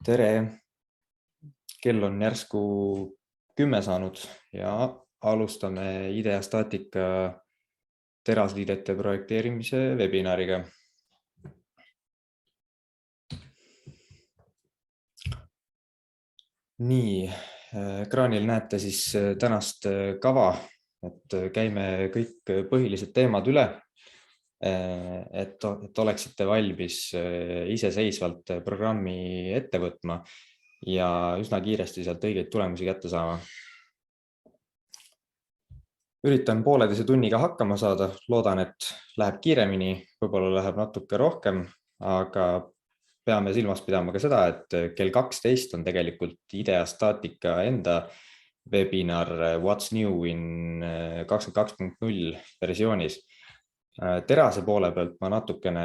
Tere! Kell on järsku 10 saanud ja alustame IdeaStatica terasliidete projekteerimise webinariga. Nii, ekraanil näete siis tänast kava, et käime kõik põhilised teemad üle, et oleksite valmis iseseisvalt programmi ette võtma ja üsna kiiresti sealt õigeid tulemusi kätte saama. Üritan pooleteise tunniga hakkama saada, loodan, et läheb kiiremini, võib-olla läheb natuke rohkem, aga peame silmas pidama ka seda, et kell 12 on tegelikult IdeaStatica enda webinar What's New in 22.0 versioonis. Terase poole pealt ma natukene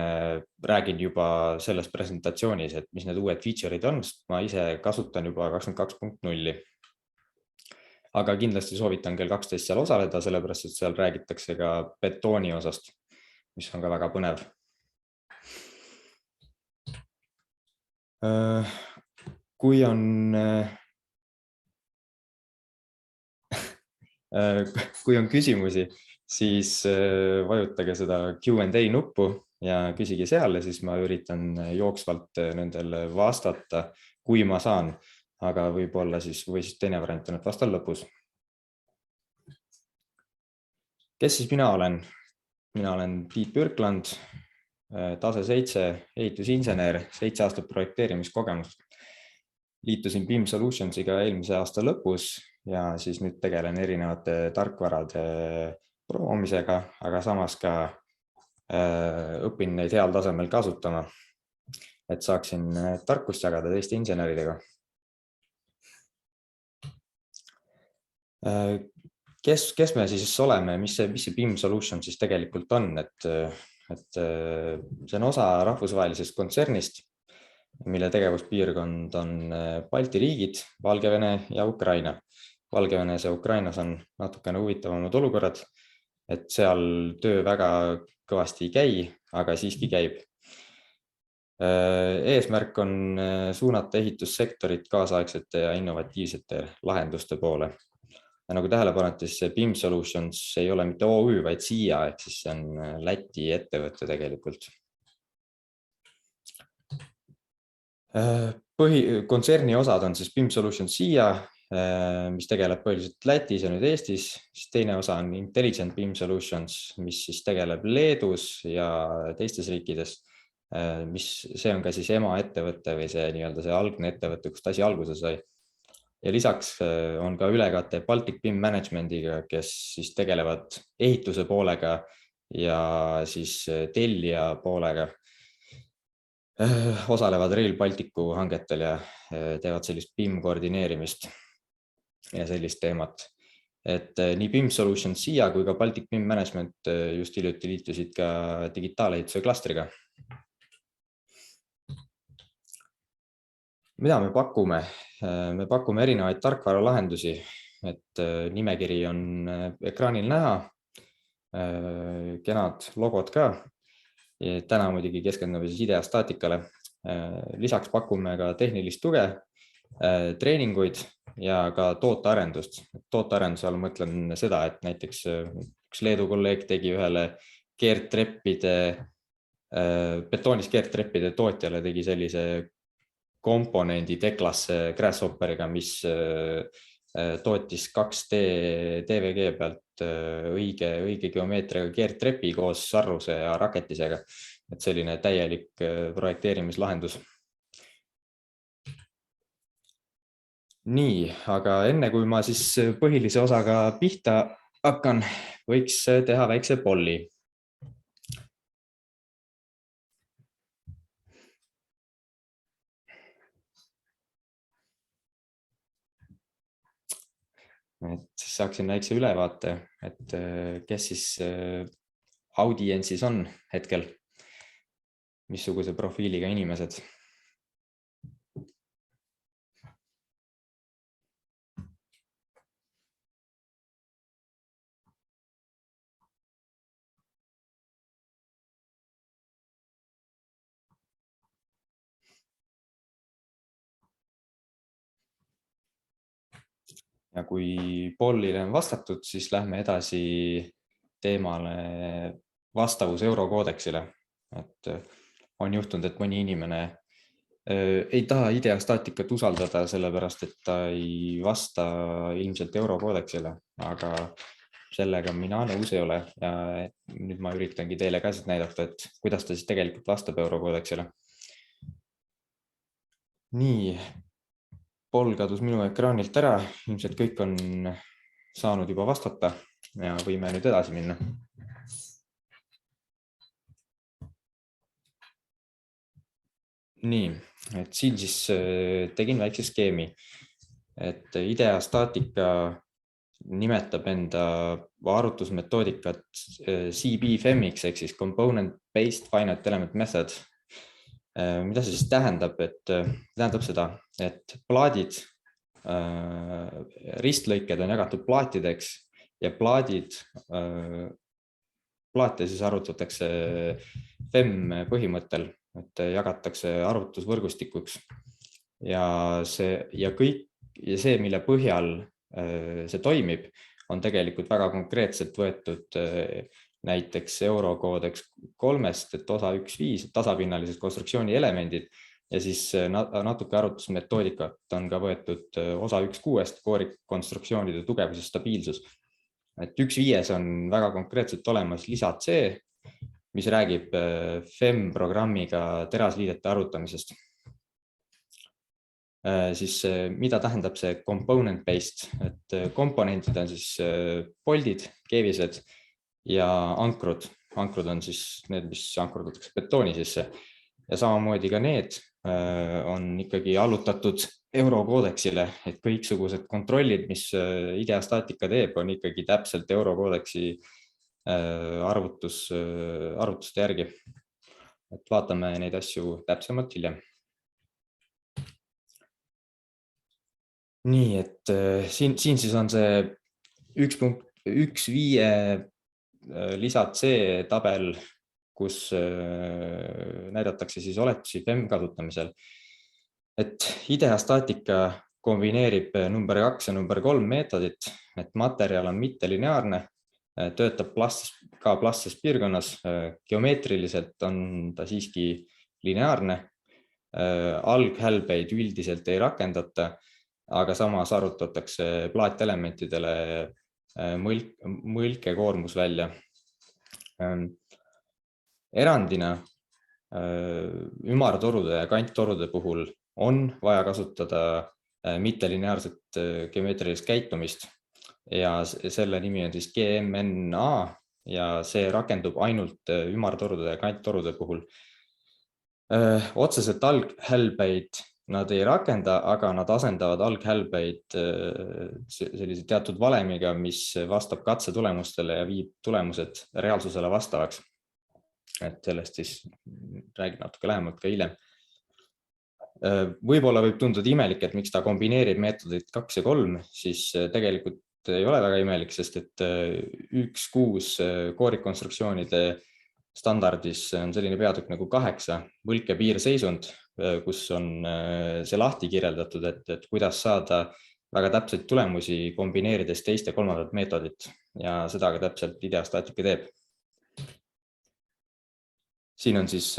räägin juba selles presentatsioonis, et mis need uued feature'id on, sest ma ise kasutan juba 22.0. Aga kindlasti soovitan kell 12 seal osaleda, sellepärast et seal räägitakse ka betooni osast, mis on ka väga põnev. Kui on küsimusi, siis vajutage seda Q&A nuppu ja küsige seal ja siis ma üritan jooksvalt nendele vastata, kui ma saan, aga võib-olla või siis teine variant on, et vastan lõpus. Kes siis mina olen? Mina olen Tiit Pürkland, tase 7 ehitusinsener, 7 aastat projekteerimiskogemust. Liitusin BIM Solutionsiga eelmise aasta lõpus ja siis nüüd tegelen erinevate tarkvarade promomisega, aga samas ka õpin neid heal tasemel kasutama, et saaksin tarkust jagada teiste inseneridega. Kes me siis oleme, mis see BIM Solution siis tegelikult on, et see on osa rahvusvahelisest kontsernist, mille tegevuspiirkond on Balti riigid, Valgevene ja Ukraina. Valgevenes ja Ukrainas on natukene huvitavamad olukorrad, et seal töö väga kõvasti ei käi, aga siiski käib. Eesmärk on suunata ehitussektorit kaasaegsete ja innovatiivsete lahenduste poole. Ja nagu tähele panete, siis BIM Solutions ei ole mitte OÜ, vaid SIA, ehk siis see on Läti ettevõte tegelikult. Kontserni osad on siis BIM Solutions SIA, mis tegeleb põhiliselt Lätis ja nüüd Eestis. Siis teine osa on Intelligent BIM Solutions, mis siis tegeleb Leedus ja teistes riikides. See on ka siis ema ettevõte või see algne ettevõte, kust asi alguse sai. Ja lisaks on ka ülekate Baltic BIM Managementiga, kes siis tegelevad ehituse poolega ja siis tellija poolega. Osalevad Rail Balticu hangetel ja teevad sellist BIM koordineerimist ja sellist teemat. Et nii BIM Solutions SIA kui ka Baltic BIM Management just hiljuti liitusid ka digitaalehituse klastriga. Mida me pakume? Me pakume erinevaid tarkvaralahendusi, et nimekiri on ekraanil näha, kenad logod ka. Täna muidugi keskendume siis IdeaStaticale. Lisaks pakume ka tehnilist tuge, treeninguid ja ka tootearendust. Tootearenduse all mõtlen seda, et näiteks üks Leedu kolleeg tegi ühele betoonis keertreppide tootjale tegi sellise komponendi teklasse Grasshopperiga, mis tootis 2D DVG pealt õige geomeetriaga keertrepi koos sarruse ja raketisega. Et selline täielik projekteerimislahendus. Nii, aga enne kui ma siis põhilise osaga pihta hakkan, võiks teha väikse polli. Et siis saaksin väikse ülevaate, et kes siis audientsis on hetkel, missuguse profiiliga inimesed. Ja kui poolile on vastatud, siis lähme edasi teemale vastavus eurokoodeksile. Et on juhtunud, et mõni inimene ei taha ideastaatikat usaldada, sellepärast et ta ei vasta ilmselt eurokoodeksile, aga sellega mina nõus ei ole. Ja nüüd ma üritangi teile käsit näidata, et kuidas ta siis tegelikult vastab eurokoodeksile. Nii, Paul kadus minu ekraanilt ära, ilmselt kõik on saanud juba vastata ja võime nüüd edasi minna. Nii, et siin siis tegin väikse skeemi, et ideastaatika nimetab enda arvutusmetoodikat CBFEM-iks ehk siis Component Based Finite Element Method. Mida see siis tähendab, et tähendab seda, et plaadid, ristlõiked on jagatud plaatideks ja plaate siis arvutatakse FEM põhimõttel, et jagatakse arvutusvõrgustikuks ja see, mille põhjal see toimib, on tegelikult väga konkreetselt võetud näiteks eurokoodeks 3-st, et osa 1.5 tasapinnalised konstruktsiooni elemendid ja siis natuke arvutusmetoodikat on ka võetud osa 1.6-st koorikonstruktsioonide tugevus ja stabiilsus. Et 1.5 on väga konkreetselt olemas lisa C, mis räägib FEM programmiga terasliidete arvutamisest. Siis mida tähendab see component based, et komponentid on siis poldid, keevised ja ankrud. Ankrud on siis need, mis ankrutatakse betooni sisse ja samamoodi ka need on ikkagi allutatud eurokoodeksile, et kõiksugused kontrollid, mis ideastaatika teeb, on ikkagi täpselt eurokoodeksi arvutuste järgi. Et vaatame neid asju täpsemalt hiljem. Nii, et siin siis on see 1.5 lisa C tabel, kus näidatakse siis oletusi FEM kasutamisel. Et ideastaatika kombineerib number 2 ja number 3 meetodit, et materjal on mittelineaarne, töötab plastses piirkonnas, geomeetriliselt on ta siiski lineaarne, alghälbeid üldiselt ei rakendata, aga samas arvutatakse plaatelementidele mõlkekoormus välja. Erandina ümartorude ja kanttorude puhul on vaja kasutada mittelineaarset geomeetrilist käitumist ja selle nimi on siis GMNA ja see rakendub ainult ümartorude ja kanttorude puhul. Otseselt alghälbeid nad ei rakenda, aga nad asendavad alghälbeid sellise teatud valemiga, mis vastab katsetulemustele ja viib tulemused reaalsusele vastavaks. Et sellest siis räägin natuke lähemalt ka hiljem. Võib-olla võib tunduda imelik, et miks ta kombineerib meetodid 2 ja 3, siis tegelikult ei ole väga imelik, sest et 1.6 koorikonstruktsioonide standardis on selline peatükk nagu 8 võlk- ja piirseisund, kus on see lahti kirjeldatud, et kuidas saada väga täpseid tulemusi kombineerides teist ja kolmandat meetodit ja seda ka täpselt ideastaatika teeb. Siin on siis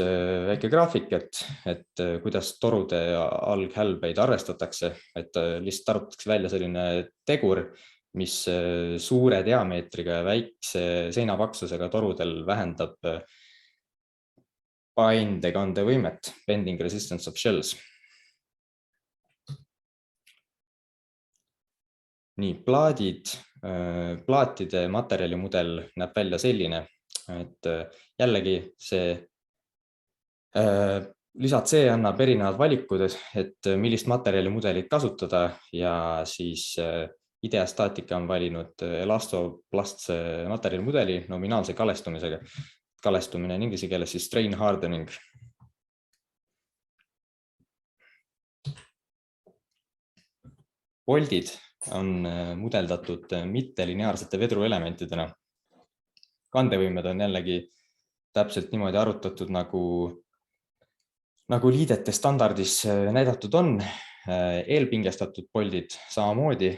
väike graafik, et kuidas torude ja alghälbeid arvestatakse, et lihtsalt arvutatakse välja selline tegur, mis suure diameetriga ja väikse seinapaksusega torudel vähendab paindekandevõimet, bending resistance of shells. Nii, plaatide materjalimudel näeb välja selline, et jällegi see lisa C annab erinevad valikud, et millist materjalimudelit kasutada ja siis ideastaatika on valinud elastoplastse materjalimudeli nominaalse kalestumisega. Kalestumine on inglise keeles siis strain hardening. Poldid on mudeldatud mittelineaarsete vedruelementidena. Kandevõimed on jällegi täpselt niimoodi arvutatud, nagu liidete standardis näidatud on. Eelpingestatud poldid samamoodi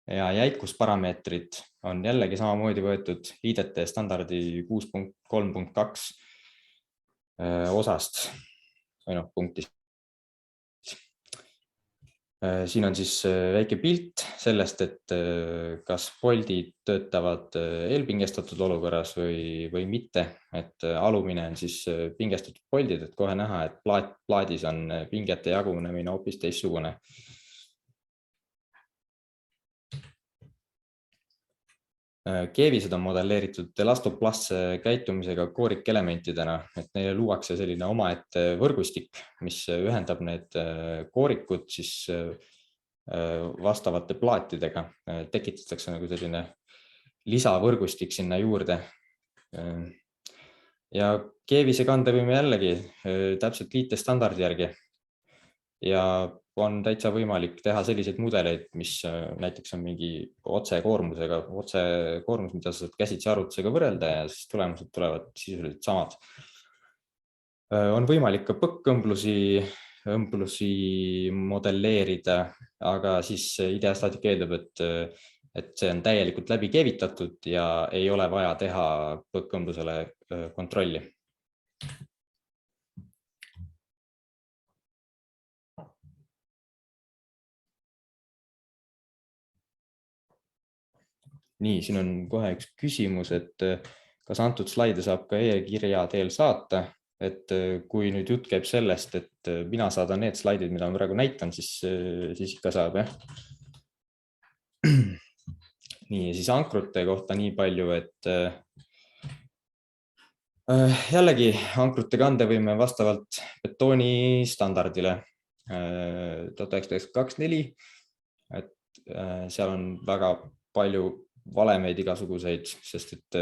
ja jäikusparameetrid on jällegi samamoodi võetud IDT standardi 6.3.2 osast või punktist. Siin on siis väike pilt sellest, et kas Boltid töötavad eelpingestatud olukorras või mitte. Et alumine on siis pingestatud Boltid, et kohe näha, et plaadis on pingete jagunemine hoopis teistsugune. Keevised on modelleeritud elastoplastse käitumisega koorikelementidena, et neile luuakse selline omaette võrgustik, mis ühendab need koorikud siis vastavate plaatidega. Tekitatakse nagu selline lisavõrgustik sinna juurde. Ja keevise kandevõime jällegi täpselt liite standardi järgi. Ja on täitsa võimalik teha selliseid mudeleid, mis näiteks on mingi otsekoormus, mida sa saad käsitsi arvutusega võrrelda ja siis tulemused tulevad sisuliselt samad. On võimalik ka põkkõmblusi modelleerida, aga siis ideastaatika eeldab, et see on täielikult läbi keevitatud ja ei ole vaja teha põkkõmblusele kontrolli. Nii, siin on kohe üks küsimus, et kas antud slaide saab ka e-kirja teel saata, et kui nüüd jutt käib sellest, et mina saadan need slaidid, mida ma praegu näitan, siis ikka saab, jah. Nii, ja siis ankrute kohta nii palju, et jällegi ankrute kandevõime vastavalt betooni standardile 1924, et seal on väga palju valemeid igasuguseid, sest et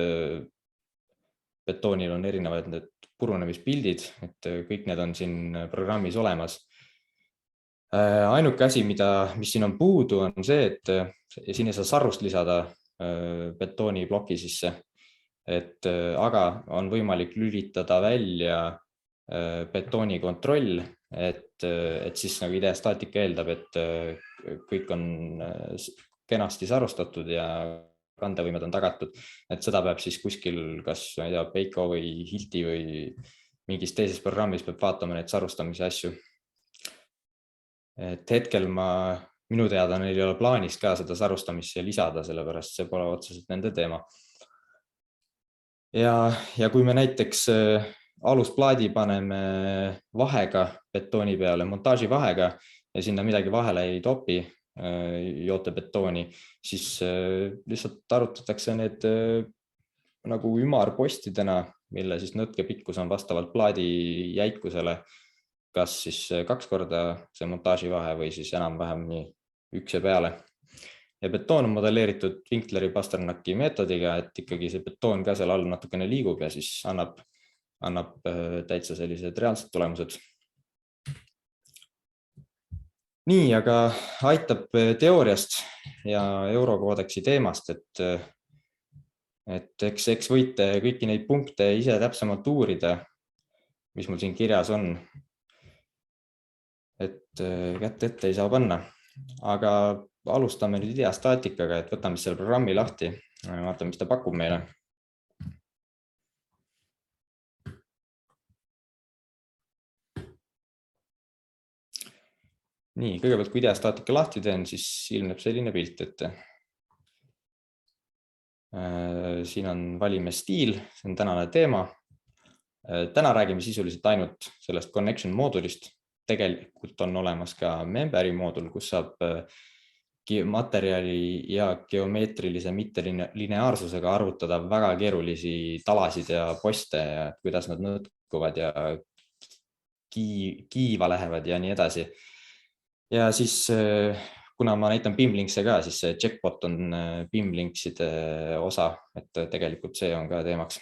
betoonil on erinevad need purunemispildid, et kõik need on siin programmis olemas. Ainuke asi, mis siin on puudu, on see, et siin ei saa sarrust lisada betooniploki sisse, aga on võimalik lülitada välja betooni kontroll, et siis nagu ideastaatika eeldab, et kõik on kenasti sarustatud ja kandevõimed on tagatud, et seda peab siis kuskil, kas Peiko või Hilti või mingis teises programmis peab vaatama neid sarustamise asju. Et hetkel minu teada neil ei ole plaanis ka seda sarustamisse lisada, sellepärast see pole otseselt nende teema. Ja kui me näiteks alusplaadi paneme vahega betooni peale, montaaži vahega ja sinna midagi vahele ei topi, jootebetooni, siis lihtsalt arvutatakse need nagu ümarpostidena, mille siis nõtke pikkus on vastavalt plaadi jäikusele, kas siis 2 korda see montaaživahe või siis enam-vähem nii 1 ja peale. Ja betoon on modelleeritud Winkleri-Pasternaki meetodiga, et ikkagi see betoon ka seal all natukene liigub ja siis annab täitsa sellised reaalsed tulemused. Nii, aga aitab teooriast ja eurokoodeksi teemast, et eks võite kõiki neid punkte ise täpsemalt uurida, mis mul siin kirjas on. Et kätt ette ei saa panna, aga alustame nüüd ideastaatikaga, et võtame selle programmi lahti, vaatame, mis ta pakub meile. Nii, kõigepealt kui ideastaatika lahti teen, siis ilmneb selline pilt, et siin on valime stiil, see on tänane teema. Täna räägime sisuliselt ainult sellest connection moodulist. Tegelikult on olemas ka memberi moodul, kus saab materjali ja geomeetrilise mittelineaarsusega arvutada väga keerulisi talasid ja poste, kuidas nad nõtkuvad ja kiiva lähevad ja nii edasi. Ja siis, kuna ma näitan Bimlinks'e ka, siis see checkbot on Bimlinks'ide osa, et tegelikult see on ka teemaks.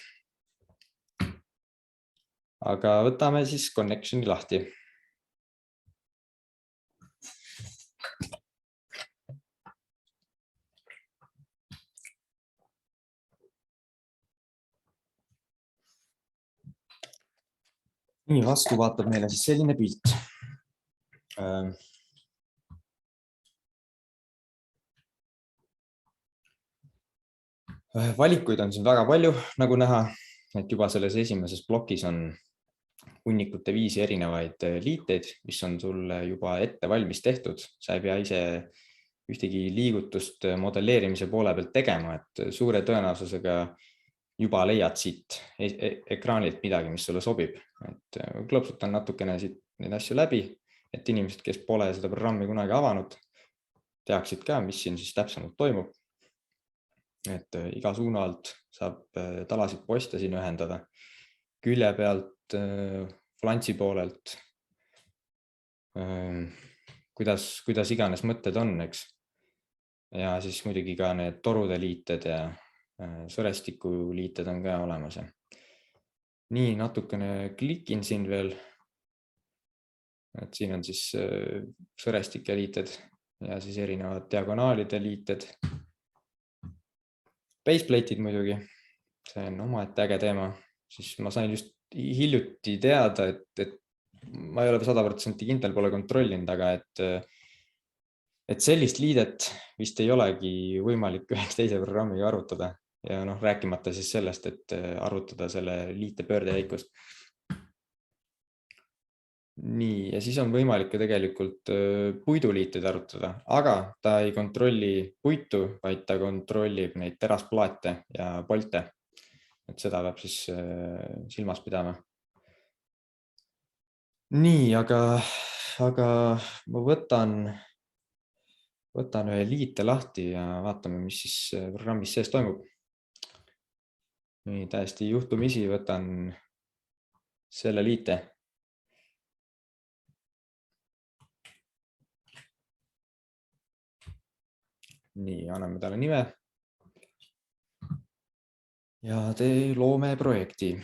Aga võtame siis connection'i lahti. Nii, vastu vaatab meile siis selline pilt. Valikuid on siin väga palju, nagu näha, et juba selles esimeses plokis on hunnikute 5 erinevaid liiteid, mis on sulle juba ette valmis tehtud. Sa ei pea ise ühtegi liigutust modelleerimise poole pealt tegema, et suure tõenäosusega juba leiad siit ekraanilt midagi, mis sulle sobib. Et klõpsutan natukene siit neid asju läbi, et inimesed, kes pole seda programmi kunagi avanud, teaksid ka, mis siin siis täpsemalt toimub. Et iga suuna alt saab talasid poste siin ühendada. Külje pealt, flantsi poolelt, kuidas iganes mõtted on, eks. Ja siis muidugi ka need torude liited ja sõrestiku liited on ka olemas. Nii, natukene klikin siin veel. Et siin on siis sõrestike liited ja siis erinevad diagonaalide liited. Baseplate'id muidugi, see on omaette äge teema. Siis ma sain just hiljuti teada, et ma ei ole 100% kindel, pole kontrollinud, aga et sellist liidet vist ei olegi võimalik üheks teise programmiga arvutada. Ja rääkimata siis sellest, et arvutada selle liite pöördejäikust. Nii, ja siis on võimalik ka tegelikult puiduliiteid arvutada, aga ta ei kontrolli puitu, vaid ta kontrollib neid terasplaate ja polte. Et seda peab siis silmas pidama. Nii, aga ma võtan ühe liite lahti ja vaatame, mis siis programmis sees toimub. Nii, täiesti juhtumisi võtan selle liite. Nii, anname talle nime. Ja loome projekti.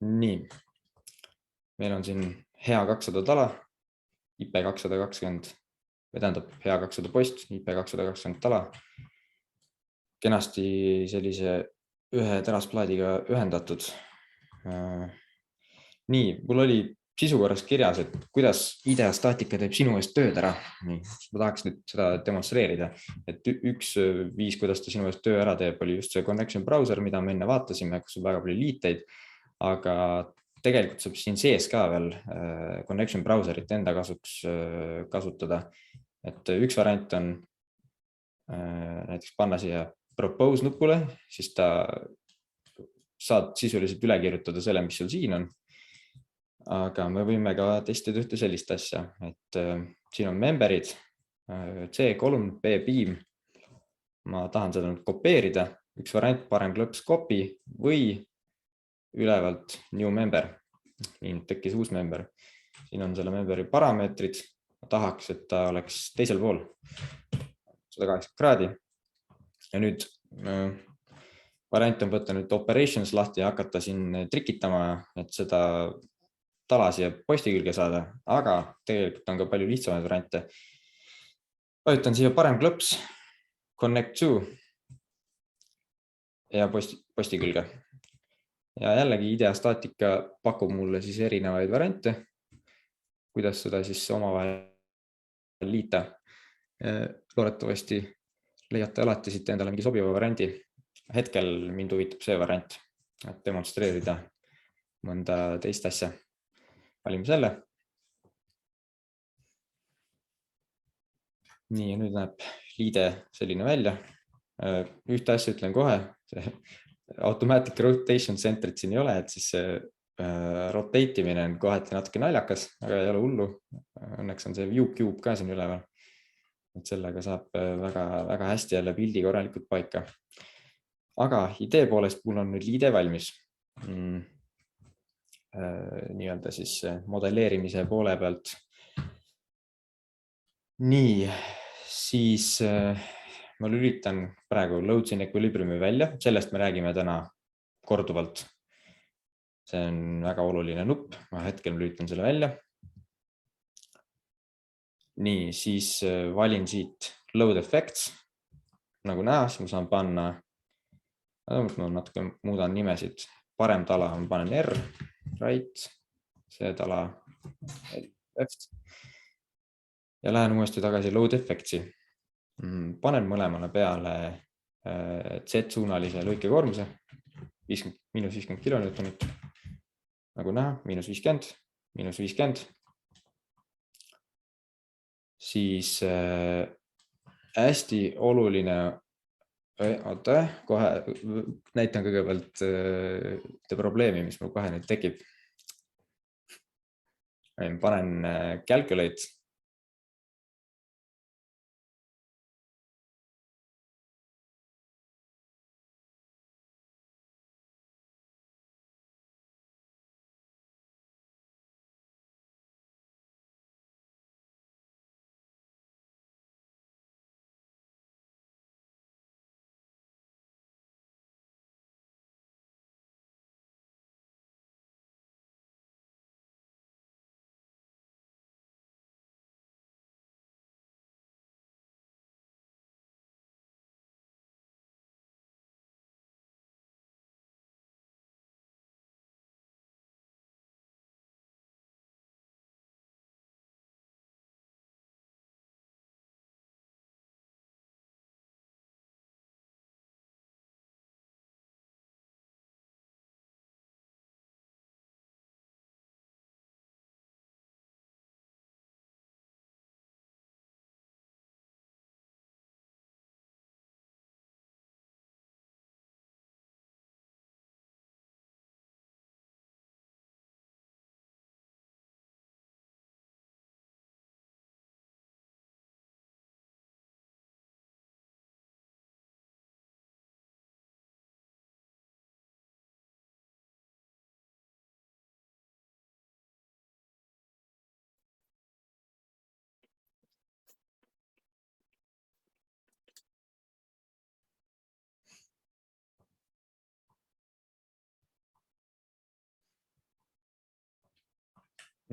Nii, meil on siin hea 200 tala, IP 220, tähendab hea 200 post, IP 220 tala. Kenasti sellise ühe terasplaadiga ühendatud. Nii, mul oli sisu korras kirjas, et kuidas IDEA Statica teeb sinu eest tööd ära. Nii, ma tahaks nüüd seda demonstreerida, et üks viis, kuidas ta sinu eest töö ära teeb, oli just see Connection Browser, mida me enne vaatasime, kus on väga palju liiteid, aga tegelikult saab siin sees ka veel Connection Browserit enda kasuks kasutada. Et üks variant on näiteks panna siia Propose nupule, siis saad sisuliselt üle kirjutada selle, mis sul siin on. Aga me võime ka testida ühte sellist asja, et siin on memberid, C-kolumn, B-beam. Ma tahan seda nüüd kopeerida. Üks variant, parem klõps copy või ülevalt new member. Nii tekkis uus member. Siin on selle memberi parameetrid. Ma tahaks, et ta oleks teisel pool 180 kraadi. Ja nüüd variant on võtta nüüd operations lahti ja hakata siin trikitama, et seda tala siia posti külge saada, aga tegelikult on ka palju lihtsamaid variante. Vajutan siia parem klõps, connect to ja posti külge. Ja jällegi IDEA Statica pakub mulle siis erinevaid variante, kuidas seda siis omavahel liita. Loodetavasti leiate alati siit endale mingi sobiva variandi. Hetkel mind huvitab see variant, et demonstreerida mõnda teist asja. Valime selle. Nii, ja nüüd näeb liide selline välja. Ühte asja ütlen kohe. Automatic rotation centerit siin ei ole, et siis rotate imine on kohati natuke naljakas, aga ei ole hullu. Õnneks on see view cube ka siin üleval. Et sellega saab väga hästi jälle pildi korralikult paika. Aga idee poolest mul on nüüd liide valmis. Nii-öelda siis modelleerimise poole pealt. Nii, siis ma lülitan praegu loads in equilibriumi välja, sellest me räägime täna korduvalt. See on väga oluline nupp, ma hetkel lülitan selle välja. Nii, siis valin siit load effects. Nagu näha, siis ma saan panna, ma natuke muudan nimesid. Parem tala ma panen R, right, see tala left. ja lähen uuesti tagasi load effect'i. Panen mõlemale peale Z-suunalise lõikekoormuse, -50 kilonewtonit, nagu näha, -50, -50. Siis hästi oluline, oota, kohe näitan kõigepealt probleemi, mis mul kohe nüüd tekib. Panen calculate.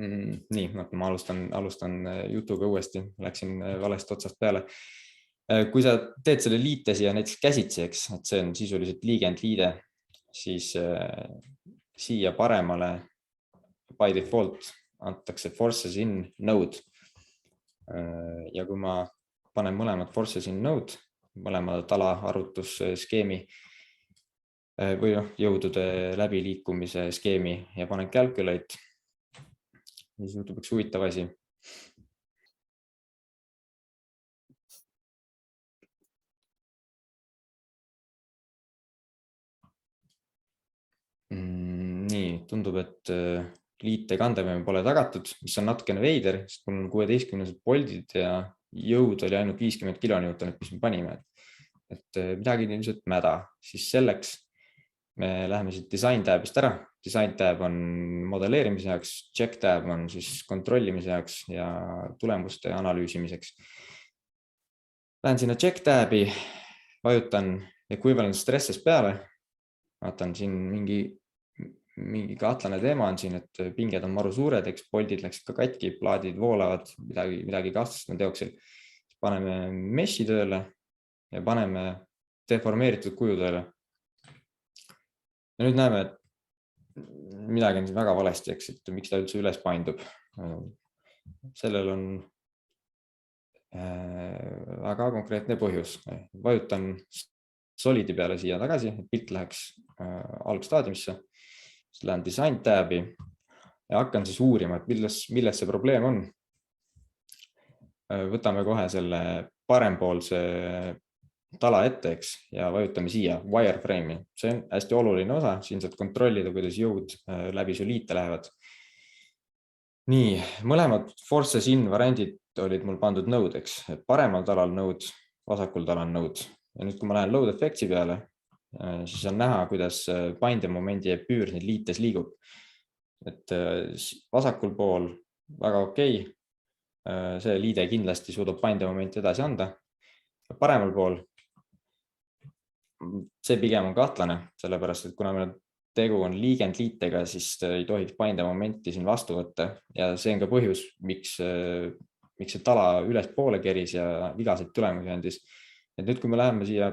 Nii, ma alustan jutuga uuesti, läksin valest otsast peale. Kui sa teed selle liite siia näiteks käsitsi, eks, et see on sisuliselt liigendliide, siis siia paremale by default antakse forces in node. Ja kui ma panen mõlemad forces in node, mõlema tala arvutusskeemi või jõudude läbiliikumise skeemi ja panen calculate, siis juhtub üks huvitav asi. Nii, tundub, et liite kandevõime pole tagatud, mis on natukene veider, sest mul on 16 boldid ja jõud oli ainult 50 kilonewtonit, mis me panime. Et midagi ilmselt mäda, siis selleks me läheme siit design tab'ist ära. Design tab on modelleerimise jaoks, check tab on siis kontrollimise jaoks ja tulemuste analüüsimiseks. Lähen sinna check tab'i, vajutan equivalent stresses peale. Vaatan siin mingi kahtlane teema on siin, et pinged on maru suured, eks boldid läksid ka katki, plaadid voolavad, midagi kahtlust on teoksil. Paneme meshi tööle ja paneme deformeeritud kuju tööle. Ja nüüd näeme, et midagi on siin väga valesti, eks, et miks ta üldse üles paindub. Sellel on väga konkreetne põhjus. Vajutan solidi peale siia tagasi, et pilt läheks algstaadiumisse. Siis lähen design tab'i ja hakkan siis uurima, et milles see probleem on. Võtame kohe selle parempoolse tala ette, eks, ja vajutame siia wireframe'i. See on hästi oluline osa, siin saad kontrollida, kuidas jõud läbi su liite lähevad. Nii, mõlemad forces in variandid olid mul pandud node, eks, paremal talal node, vasakul talal node. Ja nüüd, kui ma lähen load effect'i peale, siis on näha, kuidas paindemomendi ja püür neid liites liigub. Et vasakul pool väga okei. See liide kindlasti suudab paindemomenti edasi anda. Paremal pool see pigem on kahtlane, sellepärast, et kuna meil tegu on liigendliitega, siis ei tohiks paindemomenti siin vastu võtta. Ja see on ka põhjus, miks see tala üles poole keris ja vigaseid tulemusi andis. Et nüüd, kui me läheme siia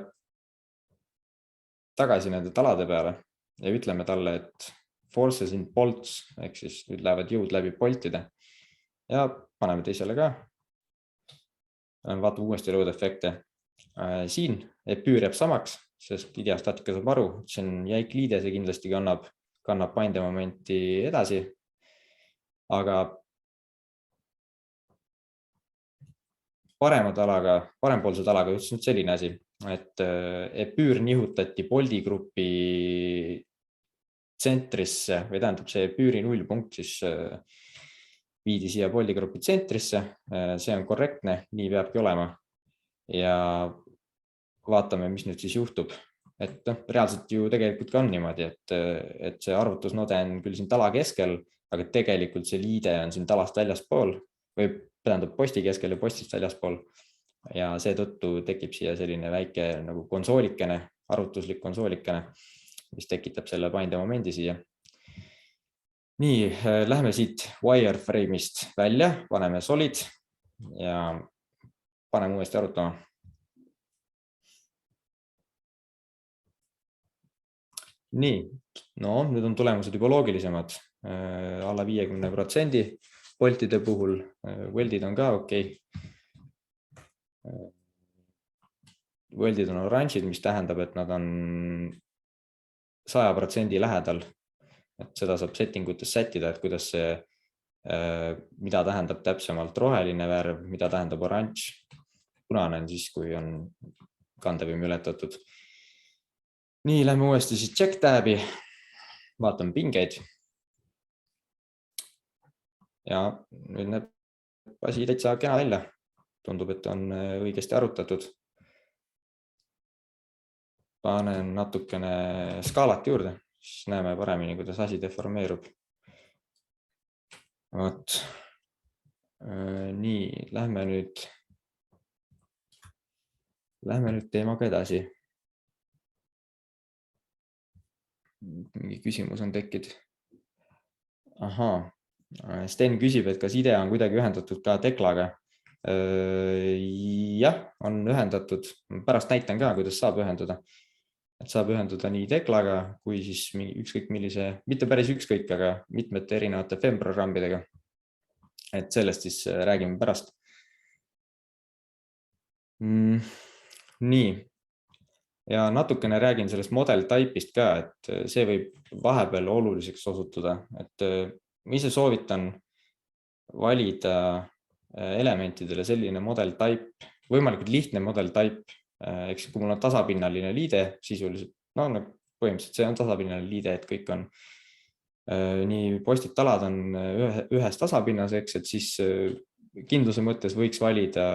tagasi nende talade peale ja ütleme talle, et forces in bolts, ehk siis nüüd lähevad jõud läbi boltide ja paneme teisele ka. vaatame uuesti load efekte. Siin epüür jääb samaks, sest ideostaatika saab aru, see on jäik liide, see kindlasti kannab paindemomenti edasi. Aga parempoolse talaga just nüüd selline asi, et epüür nihutati Bolti grupi tsentrisse või tähendab see epüüri nullpunkt siis viidi siia Bolti grupi tsentrisse. See on korrektne, nii peabki olema. Ja vaatame, mis nüüd siis juhtub. Et reaalselt ju tegelikult ka on niimoodi, et see arvutusnode on küll siin tala keskel, aga tegelikult see liide on siin talast väljaspool või tähendab posti keskel ja postist väljaspool. Ja seetõttu tekib siia selline väike nagu konsoolikene, arvutuslik konsoolikene, mis tekitab selle paindemomendi siia. Nii, lähme siit wireframe'ist välja, paneme solid ja paneme uuesti arutama. Nii, no nüüd on tulemused juba loogilisemad, alla 50% voltide puhul, weldid on ka okei. Weldid on oranžid, mis tähendab, et nad on 100% lähedal. Et seda saab settingutes sättida, et kuidas see, mida tähendab täpsemalt roheline värv, mida tähendab oranž. Punane on siis, kui on kandevõim ületatud. Nii, lähme uuesti siis check tabi, vaatame pingeid. Ja nüüd näeb asi täitsa kena välja. Tundub, et on õigesti arutatud. Panen natukene skaalat juurde, siis näeme paremini, kuidas asi deformeerub. Võt. Nii, lähme nüüd teemaga edasi. Mingi küsimus on tekkinud. Ahaa, Sten küsib, et kas IDE on kuidagi ühendatud ka Teklaga. Jah, on ühendatud. Pärast näitan ka, kuidas saab ühendada. Et saab ühenduda nii Teklaga kui siis ükskõik millise, mitte päris ükskõik, aga mitmete erinevate FEM-programmidega. Et sellest siis räägime pärast. Nii. Ja natukene räägin sellest model type'ist ka, et see võib vahepeal oluliseks osutuda. Et ma ise soovitan valida elementidele selline model type, võimalikult lihtne model type. Eks kui mul on tasapinnaline liide sisuliselt, no põhimõtteliselt see on tasapinnaline liide, et kõik on nii postid talad on ühes tasapinnaseks, et siis kindluse mõttes võiks valida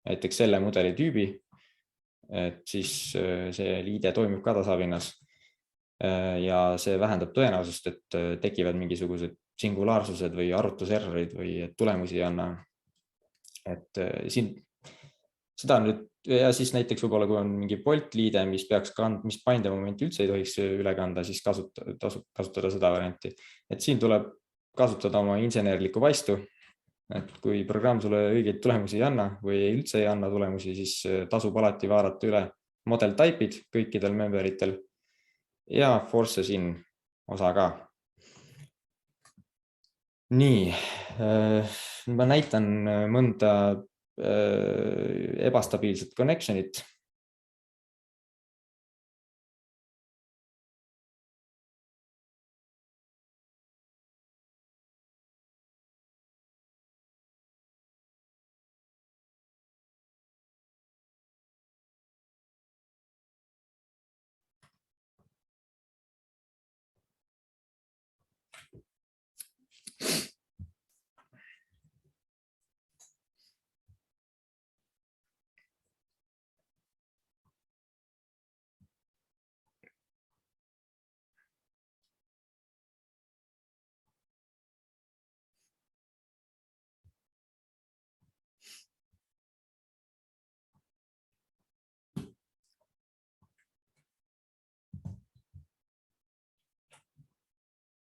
näiteks selle mudeli tüübi, et siis see liide toimib ka tasapinnas ja see vähendab tõenäosust, et tekivad mingisugused singulaarsused või arvutuserrorid või tulemusi ei anna. Et siin seda nüüd ja siis näiteks võib-olla, kui on mingi Bolt liide, mis paindemomenti üldse ei tohiks üle kanda, siis kasutada seda varianti. Et siin tuleb kasutada oma insenerlikku vaistu. Et kui programm sulle õigeid tulemusi ei anna või üldse ei anna tulemusi, siis tasub alati vaadata üle model type'id kõikidel memberitel ja forces in osa ka. Nii, ma näitan mõnda ebastabiilset connection'it.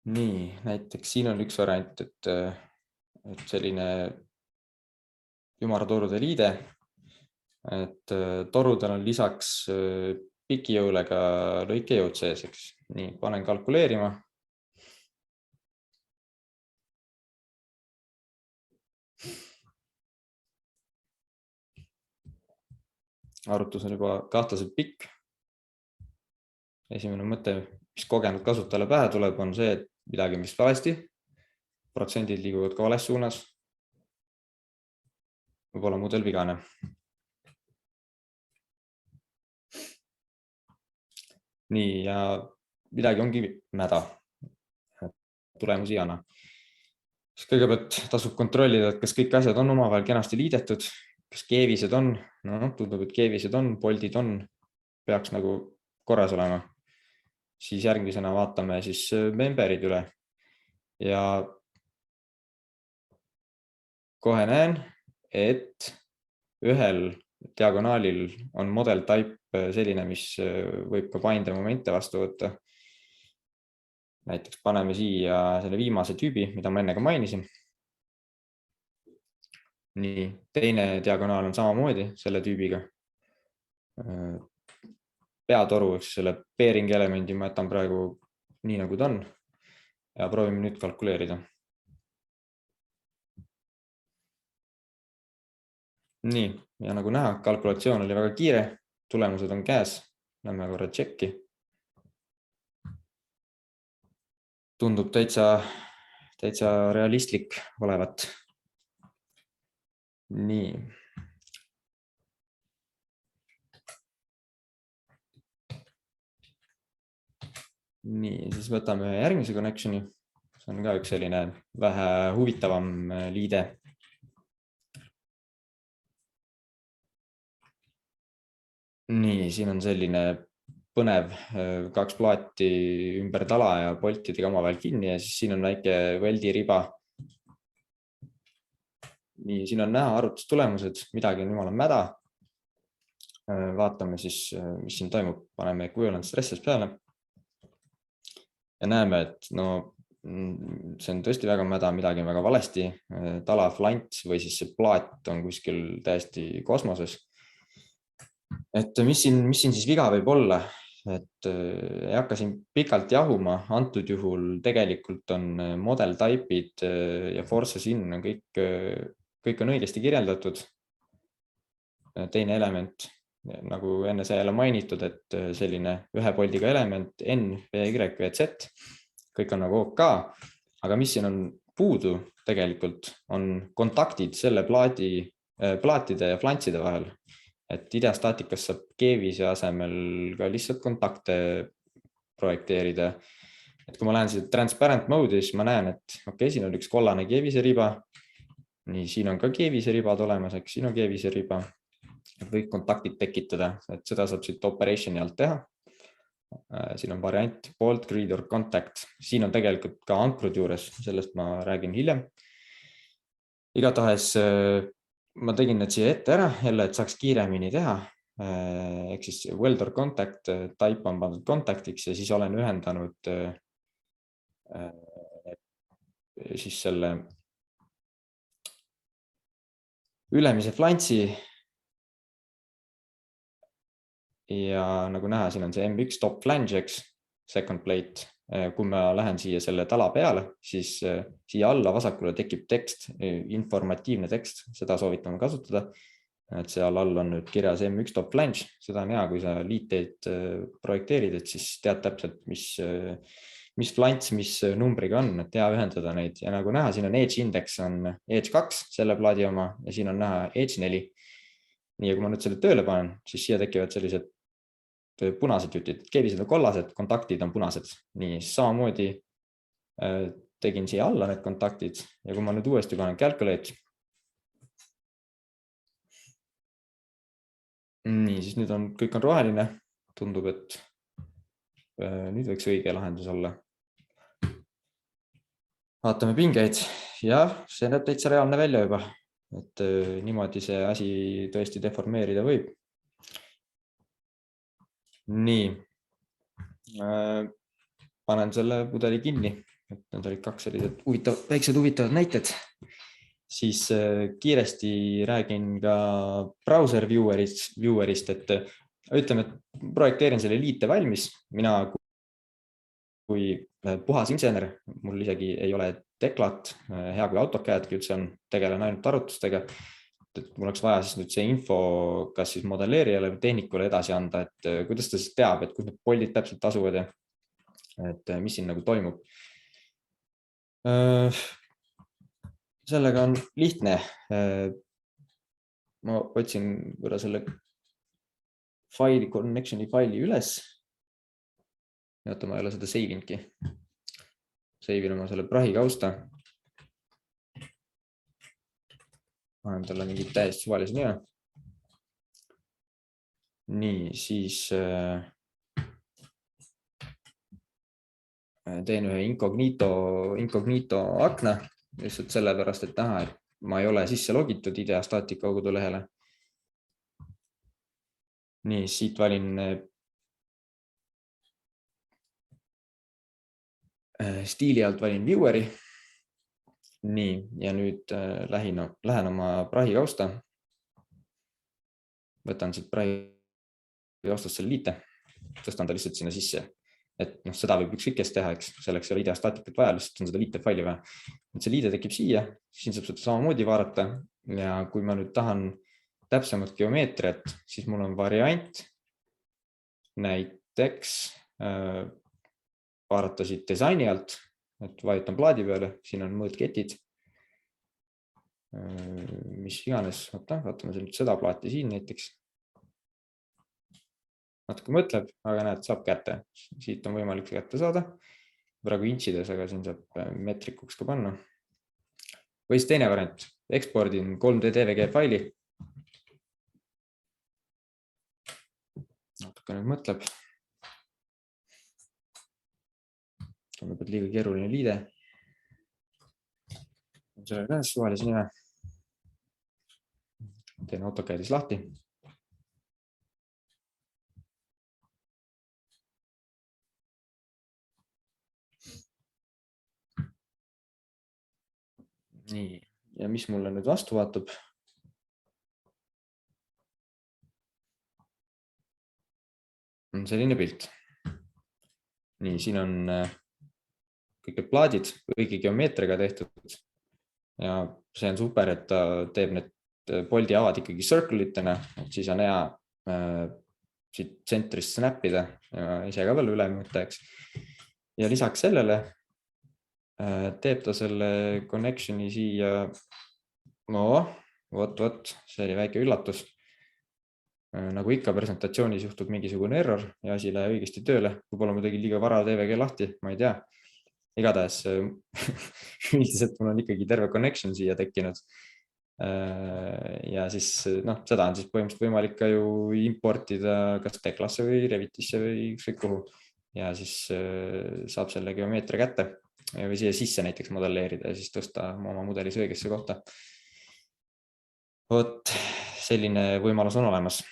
Nii, näiteks siin on üks variant, et selline ümartorude liide, et torudel on lisaks pikijõulega lõikejõud sees, eks. Nii, panen kalkuleerima. arvutus on juba kahtlaselt pikk. Esimene mõte, mis kogenud kasutajale pähe tuleb, on see, et midagi on vist valesti. Protsendid liiguvad ka vales suunas. Võib-olla mudel vigane. Nii, ja midagi ongi mäda. Tulemusi ei anna. Kõigepealt tasub kontrollida, et kas kõik asjad on omavahel kenasti liidetud, kas keevised on, no tundub, et keevised on, poldid on, peaks nagu korras olema. Siis järgmisena vaatame siis memberid üle ja kohe näen, et ühel diagonaalil on model type selline, mis võib ka binder momente vastu võtta. Näiteks paneme siia selle viimase tüübi, mida ma enne ka mainisin. Nii, teine diagonaal on samamoodi selle tüübiga. Peatoru, eks selle pairing elemendi ma jätan praegu nii nagu ta on ja proovime nüüd kalkuleerida. Nii, ja nagu näha, kalkulatsioon oli väga kiire, tulemused on käes, lähme korra tšekki. Tundub täitsa realistlik olevat. Nii. Nii, siis võtame järgmise connectioni. See on ka üks selline vähe huvitavam liide. Nii, siin on selline põnev 2 plaati ümber tala ja boltidega omavahel kinni ja siis siin on väike weldi riba. Nii, siin on näha arvutustulemused, midagi on jumala mäda. Vaatame siis, mis siin toimub. Paneme equivalent stresses peale. Ja näeme, et no, see on tõesti väga mäda, midagi on väga valesti. Tala flants või siis see plaat on kuskil täiesti kosmoses. Et mis siin siis viga võib olla? Et ei hakka siin pikalt jahuma. Antud juhul tegelikult on model type'id ja forces in on kõik on õigesti kirjeldatud. Teine element, nagu enne sai jälle mainitud, et selline ühe poldiga element N, V, Y ja Z, kõik on nagu OK, aga mis siin on puudu tegelikult on kontaktid selle plaatide ja flantside vahel. Et ideastaatikas saab keevise asemel ka lihtsalt kontakte projekteerida. Et kui ma lähen siia transparent mode'i, siis ma näen, et okei, siin on üks kollane keevise riba. Nii, siin on ka keevise ribad olemas, eks siin on keevise riba. Kõik kontaktid tekitada, et seda saab siit operationi alt teha. Siin on variant bolt, grid or contact. Siin on tegelikult ka ankrud juures, sellest ma räägin hiljem. Igatahes ma tegin need siia ette ära, jälle, et saaks kiiremini teha. Ehk siis weld or contact, type on pandud contactiks ja siis olen ühendanud siis selle ülemise flantsi. Ja nagu näha, siin on see M1 top flange, second plate. Kui ma lähen siia selle tala peale, siis siia alla vasakule tekib tekst, informatiivne tekst, seda soovitame kasutada. Et seal all on nüüd kirjas M1 top flange, seda on hea, kui sa liiteid projekteerid, et siis tead täpselt, mis flants, mis numbriga on, et hea ühendada neid. Ja nagu näha, siin on edge index on edge 2, selle plaadi oma, ja siin on näha edge 4. Nii, ja kui ma nüüd selle tööle panen, siis siia tekivad sellised punased jutid, keevised on kollased, kontaktid on punased. Nii, samamoodi tegin siia alla need kontaktid ja kui ma nüüd uuesti panen calculate. Nii, siis nüüd on, kõik on roheline. Tundub, et nüüd võiks õige lahendus olla. Vaatame pingeid. Jah, see näeb täitsa reaalne välja juba. Et niimoodi see asi tõesti deformeerida võib. Nii, panen selle pudeli kinni, et need olid 2 sellised väiksed huvitavad näited. Siis kiiresti räägin ka browser viewerist, et ütleme, et projekteerin selle liite valmis. Mina kui puhas insener, mul isegi ei ole Teklat, hea kui AutoCAD, üldse on, tegelen ainult arvutustega. mul oleks vaja siis nüüd see info kas siis modelleerijale või tehnikule edasi anda, et kuidas ta siis teab, et kus need poldid täpselt asuvad ja et mis siin nagu toimub. Sellega on lihtne. Ma otsin võrra selle connection'i faili üles. Oota, ma ei ole seda seivinudki. Seivin oma selle prahi kausta. Panen talle mingi täiesti suvalise nime. Nii, siis teen ühe incognito akna, lihtsalt sellepärast, et näha, et ma ei ole sisse logitud IDEA Statica kodulehele. Nii, siit valin stiili alt valin viewer'i. Nii, ja nüüd lähen oma prahi kausta. Võtan siit prahi kaustast selle liite, tõstan ta lihtsalt sinna sisse. Et seda võib ükskõik kes teha, eks selleks ei ole IDEA Staticat vaja, lihtsalt on seda liite faili vaja. See liide tekib siia, siin saab seda samamoodi vaadata ja kui ma nüüd tahan täpsemat geomeetriat, siis mul on variant näiteks vaadata siit disaini alt, et vajutan plaadi peale, siin on mõõtketid, mis iganes, vaatame seda plaati siin näiteks. Natuke mõtleb, aga näed, saab kätte. Siit on võimalik see kätte saada. Praegu intsides, aga siin saab meetrikuks ka panna. Või siis teine variant, ekspordin 3D DVG faili. Natuke nüüd mõtleb. Tundub, et liiga keeruline liide. Selle käes suvalise nime. Teen AutoCADis lahti. Nii, ja mis mulle nüüd vastu vaatab? On selline pilt. Nii, siin on kõik need plaadid õige geomeetriga tehtud ja see on super, et ta teeb need poldi avad ikkagi circle-itena, et siis on hea siit tsentrist snappida ja ise ka veel üle mõõta, eks. Ja lisaks sellele teeb ta selle connection'i siia, vot, see oli väike üllatus. Nagu ikka presentatsioonis juhtub mingisugune error ja asi läheb õigesti tööle. Võib-olla ma tegin liiga vara DVG lahti, ma ei tea. Igatahes üldiselt mul on ikkagi terve connection siia tekkinud. Ja siis seda on siis põhimõtteliselt võimalik ka ju importida kas Teklasse või Revitisse või ükskõik kuhu. Ja siis saab selle geomeetria kätte. Või siia sisse näiteks modelleerida ja siis tõsta oma mudelis õigesse kohta. Vot, selline võimalus on olemas.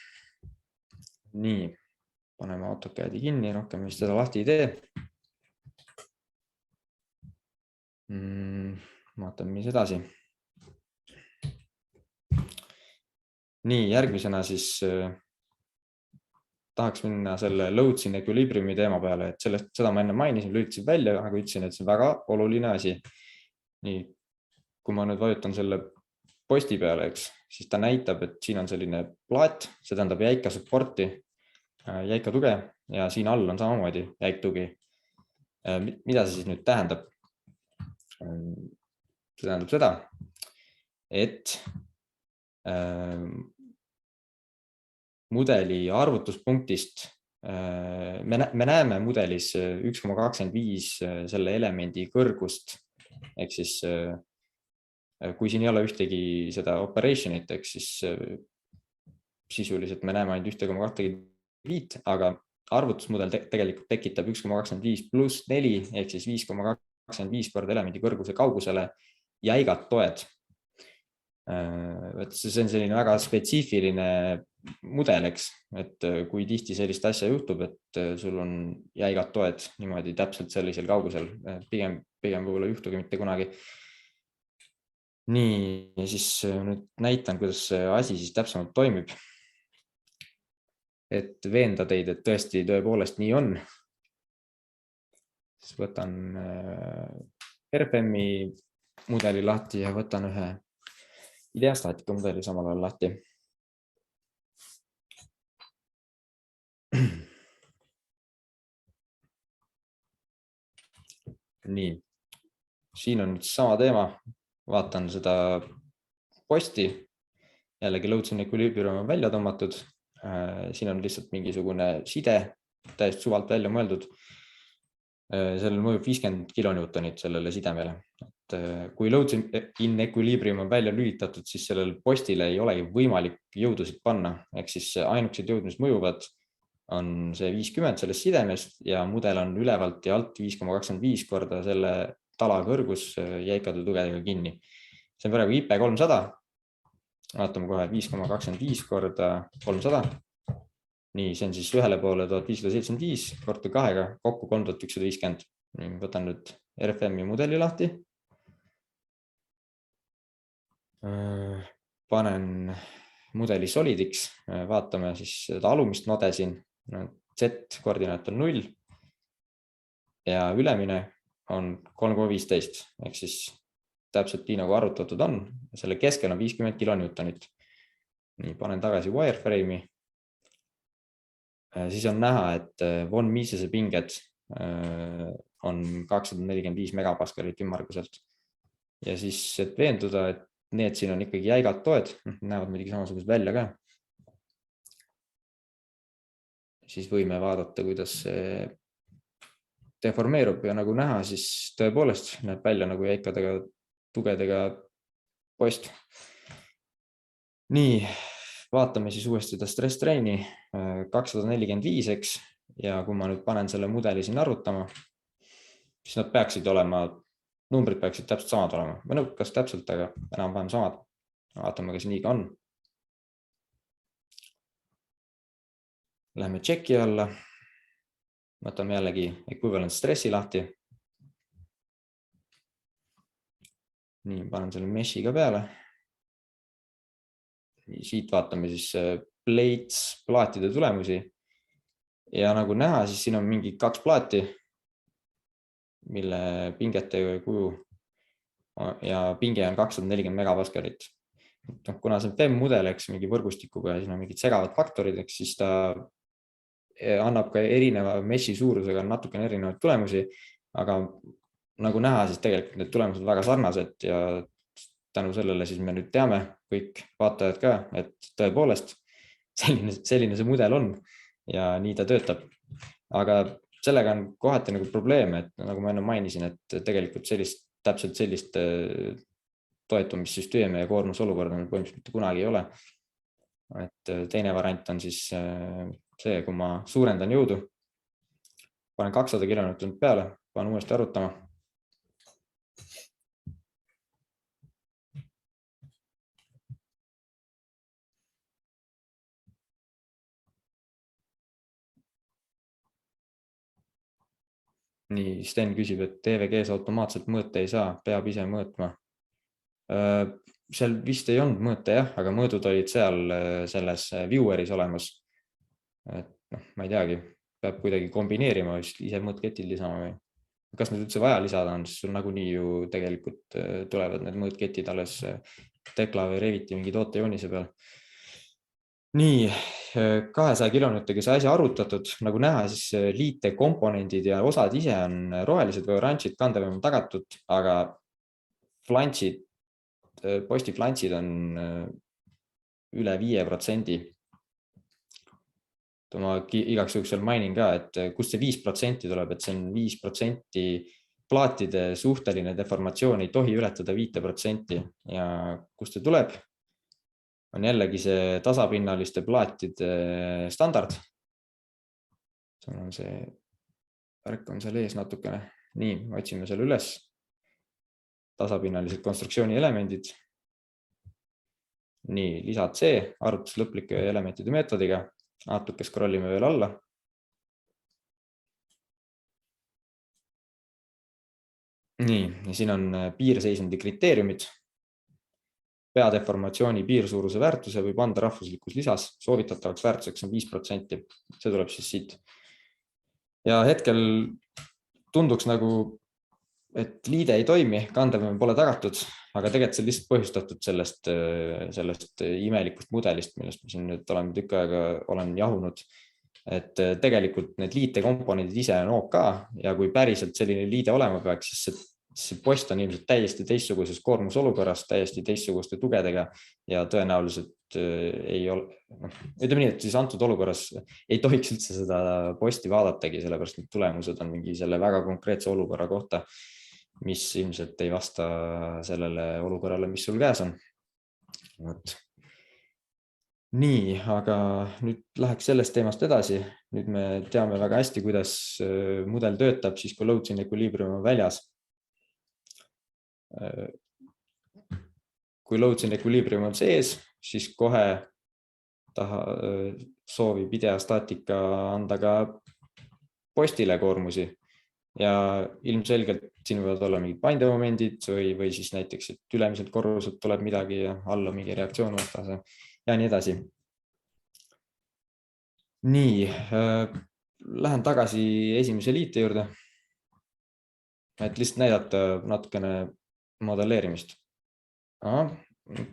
Nii, paneme AutoCADi kinni, rohkem vist seda lahti ei tee. Vaatame, mis edasi. Nii, järgmisena siis tahaks minna selle loads in equilibriumi teema peale, et seda ma enne mainisin, lülitasin välja, aga ütlesin, et see on väga oluline asi. Nii, kui ma nüüd vajutan selle posti peale, eks, siis ta näitab, et siin on selline plaat, see tähendab jäika supporti, jäika tuge ja siin all on samamoodi jäik tugi. Mida see siis nüüd tähendab? See tähendab seda, et mudeli arvutuspunktist me näeme mudelis 1,25 selle elemendi kõrgust, ehk siis kui siin ei ole ühtegi seda operation'it, ehk siis sisuliselt me näeme ainult 1,25, aga arvutusmudel tegelikult tekitab 1,25 pluss 4 ehk siis 5,25 korda elemendi kõrguse kaugusele jäigad toed. See on selline väga spetsiifiline mudel, eks, et kui tihti sellist asja juhtub, et sul on jäigad toed niimoodi täpselt sellisel kaugusel, pigem võib-olla juhtugi mitte kunagi. Nii, ja siis nüüd näitan, kuidas see asi siis täpsemalt toimib. Et veenda teid, et tõepoolest nii on. Siis võtan RPM-i mudeli lahti ja võtan ühe ideastaatika mudeli samal ajal lahti. Nii, siin on nüüd sama teema. Vaatan seda posti. Jällegi loads in equilibrium on välja tõmmatud. Siin on lihtsalt mingisugune side täiesti suvalt välja mõeldud. Sellel mõjub 50 kilonewtonit sellele sidemele. Kui loads in equilibrium on välja lülitatud, siis sellel postile ei olegi võimalik jõudusid panna. Ehk siis ainukesed jõud, mis mõjuvad, on see 50 sellest sidemest ja mudel on ülevalt ja alt 5,25 korda selle tala kõrgus jäikade tugedega kinni. See on praegu IP300. Vaatame kohe 5,25 korda 300. Nii, see on siis ühele poole 1575 korda kahega, kokku 3150. Nii, võtan nüüd RFM-i mudeli lahti. Panen mudeli solidiks, vaatame siis seda alumist node siin. Z-koordinaat on 0 ja ülemine on 3,15 ehk siis täpselt nii nagu arvutatud on. Selle keskel on 50 kilonewtonit. Nii, panen tagasi wireframe'i. Siis on näha, et von Misese pinged on 245 megapaskalit ümmarguselt. Ja siis, et veenduda, et need siin on ikkagi jäigad toed, näevad muidugi samasugused välja ka. Siis võime vaadata, kuidas see deformeerub ja nagu näha, siis tõepoolest näeb välja nagu jäikadega tugedega post. Nii, vaatame siis uuesti seda stress strain'i 245, eks, ja kui ma nüüd panen selle mudeli siin arvutama, siis nad peaksid olema, numbrid peaksid täpselt samad olema. Või no, kas täpselt, aga enam-vähem samad. Vaatame, kas nii ka on. Läheme checki alla. Võtame jällegi equivalent stressi lahti. Nii, panen selle meshi ka peale. Siit vaatame siis plaatide tulemusi. Ja nagu näha, siis siin on mingi 2 plaati, mille pingetega kuju ja pinge on 240 megapaskalit. Kuna see on PEM-mudel, eks mingi võrgustikuga ja siin on mingid segavad faktorid, eks siis ta annab ka erineva meshi suurusega natukene erinevaid tulemusi, aga nagu näha, siis tegelikult need tulemused väga sarnased ja tänu sellele siis me nüüd teame kõik vaatajad ka, et tõepoolest selline see mudel on ja nii ta töötab. Aga sellega on kohati nagu probleem, et nagu ma enne mainisin, et tegelikult täpselt sellist toetumissüsteeme ja koormusolukorda meil põhimõtteliselt mitte kunagi ei ole. Et teine variant on siis see, kui ma suurendan jõudu, panen 200 kilonewtonit peale, panen uuesti arvutama. Nii, Sten küsib, et TVG-s automaatselt mõõte ei saa, peab ise mõõtma. Seal vist ei olnud mõõte jah, aga mõõdud olid seal selles vieweris olemas. Et ma ei teagi, peab kuidagi kombineerima, ise mõõtketil lisama või. Kas need üldse vaja lisada on, siis sul nagunii ju tegelikult tulevad need mõõtketid alles Tekla või Reviti mingi tootejoonise peal. Nii, 200 kilonewtoniga see asi arvutatud, nagu näha, siis liite komponendid ja osad ise on rohelised või oranžid, kandevõim on tagatud, aga posti flantsid on üle 5%. Ma igaks juhuks seal mainin ka, et kust see 5% tuleb, et see on 5% plaatide suhteline deformatsioon ei tohi ületada 5% ja kust see tuleb? On jällegi see tasapinnaliste plaatide standard. See värk on seal ees natukene. Nii, otsime selle üles. Tasapinnalised konstruktsiooni elemendid. Nii, lisa C, arvutus lõplike elementide meetodiga. Natuke scrollime veel alla. Nii, ja siin on piirseisundi kriteeriumid. Peadeformatsiooni piirsuuruse väärtuse võib anda rahvuslikus lisas. Soovitatavaks väärtuseks on 5%. See tuleb siis siit. Ja hetkel tunduks nagu et liide ei toimi, kandevõime pole tagatud, aga tegelikult see on lihtsalt põhjustatud sellest imelikust mudelist, millest ma siin nüüd olen tükk aega olen jahunud. Et tegelikult need liitekomponendid ise on OK ja kui päriselt selline liide olema peaks, siis see post on ilmselt täiesti teistsuguses koormusolukorras, täiesti teistsuguste tugedega ja tõenäoliselt ei ole, ütleme nii, et siis antud olukorras ei tohiks üldse seda posti vaadatagi, sellepärast need tulemused on mingi selle väga konkreetse olukorra kohta, mis ilmselt ei vasta sellele olukorrale, mis sul käes on. Nii, aga nüüd läheks sellest teemast edasi. Nüüd me teame väga hästi, kuidas mudel töötab siis, kui load-in equilibrium on väljas. Kui load-in equilibrium on sees, siis kohe soovib ideastaatika anda ka postile koormusi. Ja ilmselgelt siin võivad olla mingid paindemomendid või siis näiteks, et ülemiselt korruselt tuleb midagi ja alla mingi reaktsioon vastase ja nii edasi. Nii, lähen tagasi esimese liite juurde, et lihtsalt näidata natukene modelleerimist.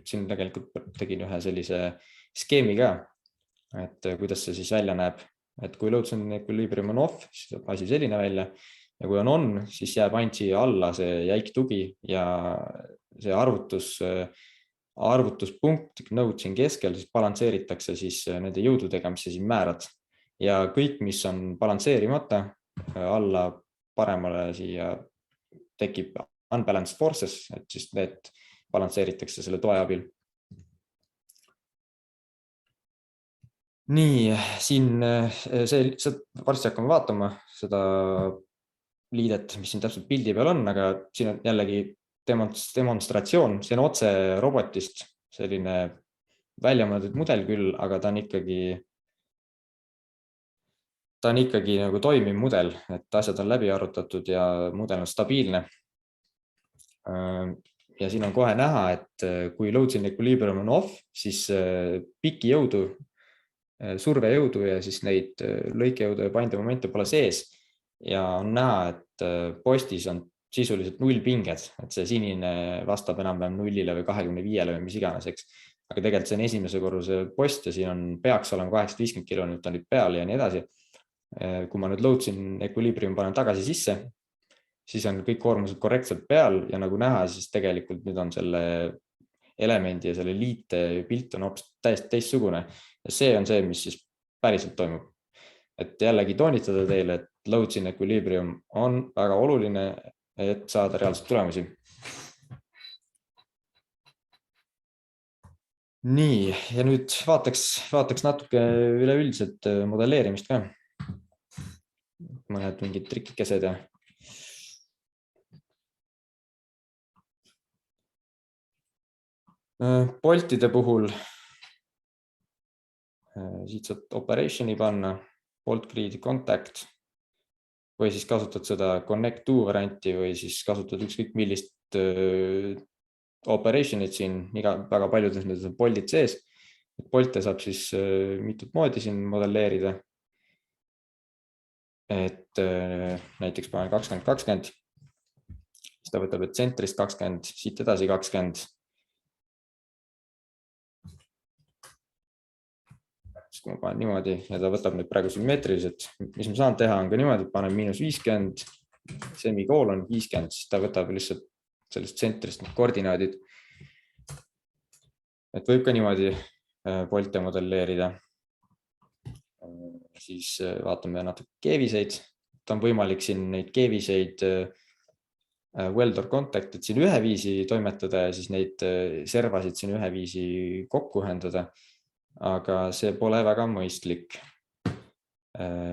Siin tegelikult tegin ühe sellise skeemi ka, et kuidas see siis välja näeb. Et kui load-in equilibrium on off, siis saab asi selline välja. Ja kui on, siis jääb ainult siia alla see jäik tugi ja see arvutuspunkt node siin keskel siis balansseeritakse siis nende jõududega, mis sa siin määrad. Ja kõik, mis on balansseerimata, alla paremale siia tekib unbalanced forces, et siis need balansseeritakse selle toe abil. Nii, siin varsti hakkame vaatama seda liidet, mis siin täpselt pildi peal on, aga siin on jällegi demonstratsioon, see on otse robotist, selline väljamõeldud mudel küll, aga ta on ikkagi nagu toimiv mudel, et asjad on läbi arvutatud ja mudel on stabiilne. Ja siin on kohe näha, et kui load-in equilibrium on off, siis piki jõudu, survejõudu ja siis neid lõikejõudu ja paindemomente pole sees. Ja on näha, et postis on sisuliselt 0 pinged, et see sinine vastab enam-vähem 0 või 25 või mis iganes, eks. Aga tegelikult see on esimese korruse post ja siin peaks olema 850 kilonewtonit peal ja nii edasi. Kui ma nüüd load-in equilibrium panen tagasi sisse, siis on kõik koormused korrektselt peal ja nagu näha, siis tegelikult nüüd on selle elemendi ja selle liite pilt on hoopis täiesti teistsugune. Ja see on see, mis siis päriselt toimub. Et jällegi toonitada teile, et load-in equilibrium on väga oluline, et saada reaalselt tulemusi. Nii, ja nüüd vaataks natuke üleüldiselt modelleerimist ka. Mõned mingid trikikesed ja Boltide puhul siit saad operationi panna, bolt grid contact või siis kasutad seda connect to varianti või siis kasutad ükskõik millist operationit siin, väga paljudes need on boltid sees. Bolte saab siis mitut moodi siin modelleerida. Et näiteks panen 20-20, siis ta võtab tsentrist 20, siit edasi 20. Kui ma panen niimoodi ja ta võtab nüüd praegu sümmeetriliselt, mis ma saan teha on ka niimoodi, et panen -50, semikoolon 50, siis ta võtab lihtsalt sellest tsentrist koordinaadid. Et võib ka niimoodi bolte modelleerida. Siis vaatame natuke keeviseid. Ta on võimalik siin neid keeviseid weld or contact, et siin üheviisi toimetada ja siis neid servasid siin üheviisi kokku ühendada. Aga see pole väga mõistlik.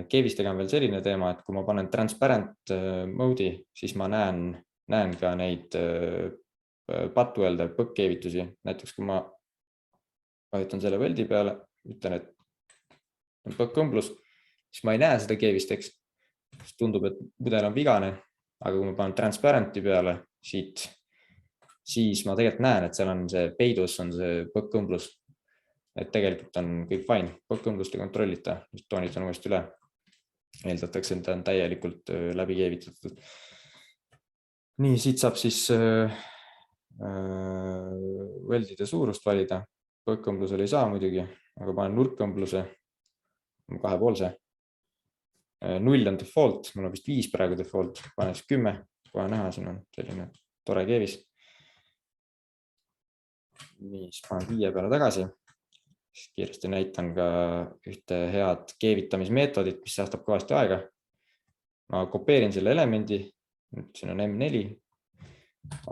Keevistega on veel selline teema, et kui ma panen transparent mode'i, siis ma näen ka neid butt-welde põkkkeevitusi. Näiteks kui ma vajutan selle weldi peale, ütlen, et põkkõmblus, siis ma ei näe seda keevist, eks. Tundub, et mudel on vigane, aga kui ma panen transparenti peale siit, siis ma tegelikult näen, et seal on see peidus, on see põkkõmblus. Et tegelikult on kõik fine, põkkõmblust ei kontrollita, just toonitan uuesti üle. Eeldatakse, et ta on täielikult läbi keevitatud. nii, siit saab siis weldide suurust valida. Põõkõmblusel ei saa muidugi, aga panen nurkkõmbluse, kahepoolse. 0 on default, mul on vist 5 praegu default, panen siis 10, kohe näha, siin on selline tore keevis. Nii, siis panen 5 peale tagasi. Kiiresti näitan ka ühte head keevitamismeetodit, mis säästab kõvasti aega. Ma kopeerin selle elemendi, nüüd siin on M4,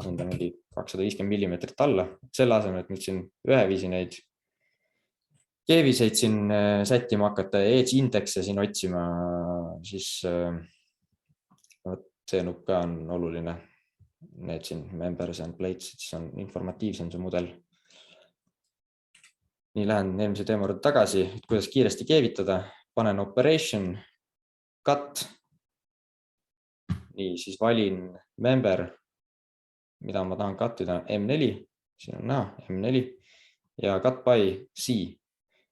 asendan 250 millimeetrit alla, selle asemel, et nüüd siin üheviisi neid keeviseid siin sättima hakata ja edge indekse siin otsima, siis see nupp ka on oluline. Need siin members and plates, siis on informatiivsem see mudel. Nii, lähen eelmise teema juurde tagasi, kuidas kiiresti keevitada. Panen operation, cut. Nii, siis valin member, mida ma tahan cutida, M4, siin on näha, M4 ja cut by C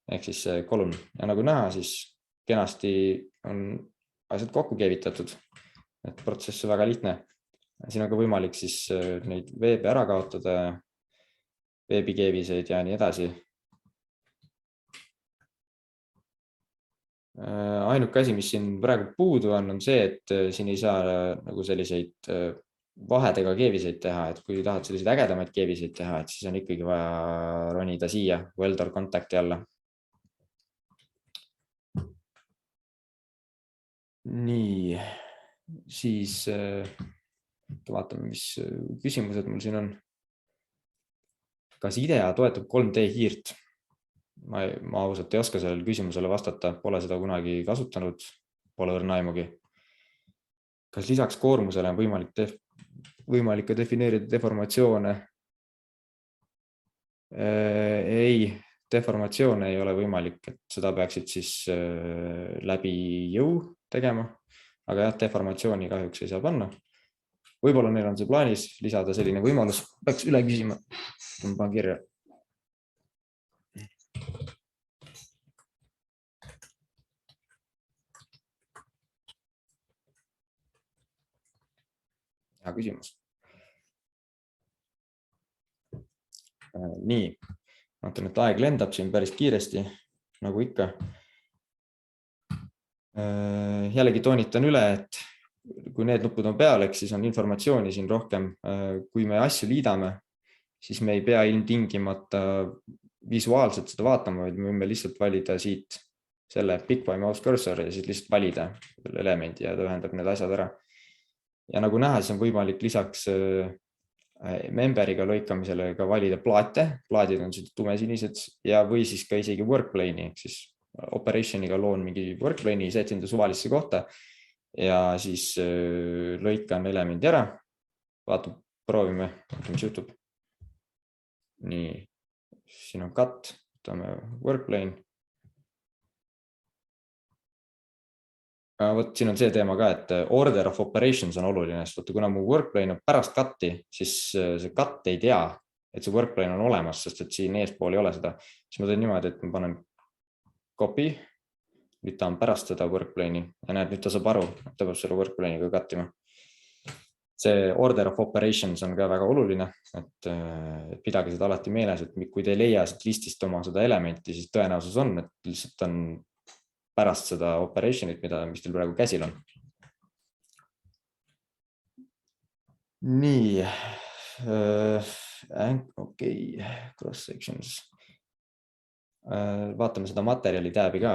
ehk siis kolumn. Ja nagu näha, siis kenasti on asjad kokku keevitatud. Et protsess on väga lihtne. Siin on ka võimalik siis neid veebe ära kaotada, veebikeeviseid ja nii edasi. Ainuke asi, mis siin praegu puudu on see, et siin ei saa nagu selliseid vahedega keeviseid teha, et kui tahad selliseid ägedamaid keeviseid teha, et siis on ikkagi vaja ronida siia welder contacti alla. Nii, siis vaatame, mis küsimused mul siin on. Kas IDEA toetab 3D hiirt? Ma ausalt ei oska sellele küsimusele vastata, pole seda kunagi kasutanud, pole õrna aimugi. Kas lisaks koormusele on võimalik defineerida deformatsioone? Ei, deformatsioone ei ole võimalik, et seda peaksid siis läbi jõu tegema, aga jah, deformatsiooni kahjuks ei saa panna. Võib-olla neil on see plaanis lisada selline võimalus, peaks üle küsima, ma panen kirja. Hea küsimus. Nii, vaatan, et aeg lendab siin päris kiiresti, nagu ikka. Jällegi toonitan üle, et kui need nupud on peal, siis on informatsiooni siin rohkem. Kui me asju liidame, siis me ei pea ilmtingimata visuaalselt seda vaatama, vaid me võime lihtsalt valida siit selle pick by mouse cursor ja siis lihtsalt valida selle elemendi ja ta ühendab need asjad ära. Ja nagu näha, siis on võimalik lisaks memberiga lõikamisele ka valida plaate. Plaadid on tumesinised ja või siis ka isegi workplane'i, ehk siis operationiga loon mingi workplane'i, setin ta suvalisse kohta ja siis lõikan elemendi ära. Vaatab, proovime, mis juhtub. Nii, siin on cut, võtame workplane. Võt, siin on see teema ka, et order of operations on oluline, sest kuna mu workplane on pärast cut'i, siis see cut ei tea, et see workplane on olemas, sest et siin eespool ei ole seda. Siis ma teen niimoodi, et ma panen copy, nüüd ta on pärast seda workplane'i ja näed, nüüd ta saab aru, et ta peab selle workplane'iga cut ima. See order of operations on ka väga oluline, et pidage seda alati meeles, et kui te ei leia listist oma seda elementi, siis tõenäosus on, et lihtsalt on pärast seda operation'it, mis teil praegu käsil on. Nii, okei, cross sections. Vaatame seda materjali tääbi ka.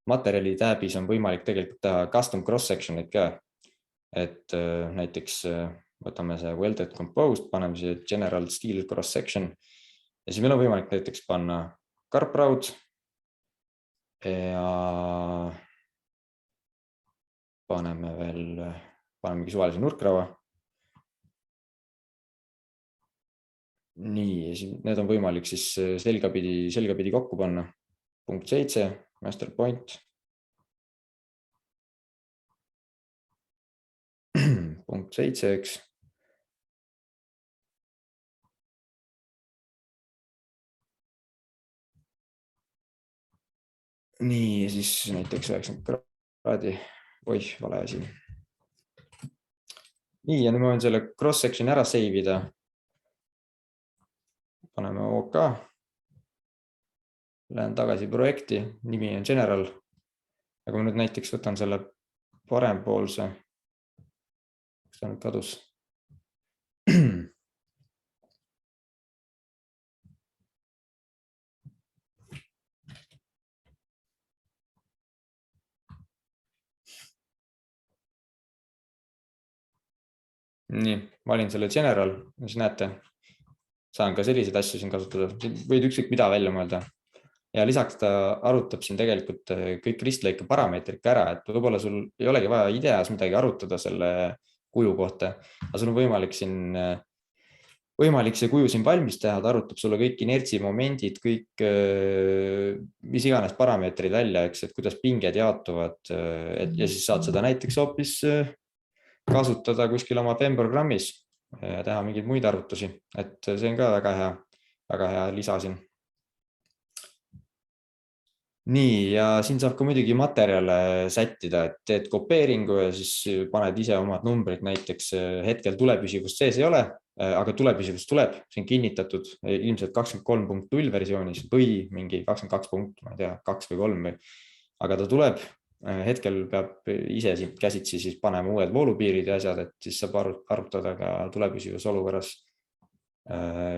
Materjali tääbis on võimalik tegelikult teha custom cross section'id ka. Et näiteks võtame see welded composed, paneme see general steel cross section ja siis meil on võimalik näiteks panna karpraud ja paneme mingi suvalise nurkraua. Nii, need on võimalik siis selgapidi kokku panna. Punkt 7, master point. Punkt 7, eks. Nii, siis näiteks 90 kraadi. Oih, vale asi. nii, ja nüüd ma võin selle cross section ära save ida. Paneme OK. Lähen tagasi projekti, nimi on General. Ja kui ma nüüd näiteks võtan selle parempoolse, kas ta nüüd kadus? Nii, valin selle General, siis näete, saan ka selliseid asju siin kasutada. Võid ükskõik mida välja mõelda. Ja lisaks ta arutab siin tegelikult kõik ristlõike parameetrika ära, et võib-olla sul ei olegi vaja ideas midagi arutada selle kuju kohta, aga sul on võimalik see kuju siin valmis teha, ta arutab sulle kõik inertsi momendid, kõik mis iganes parameetrid välja, eks, et kuidas pinged jaotuvad ja siis saad seda näiteks hoopis kasutada kuskil oma PEM-programmis ja teha mingeid muid arvutusi, et see on ka väga hea lisa siin. Nii, ja siin saab ka muidugi materjale sättida, et teed kopeeringu ja siis paned ise omad numbrid, näiteks hetkel tulepüsivust sees ei ole, aga tulepüsivust tuleb, see on kinnitatud ilmselt 23.0 versioonis või mingi 22 punkt, ma ei tea, 2 või 3, aga ta tuleb. Hetkel peab ise siit käsitsi siis panema uued voolupiirid ja asjad, et siis saab arutada ka tulepüsivuse olukorras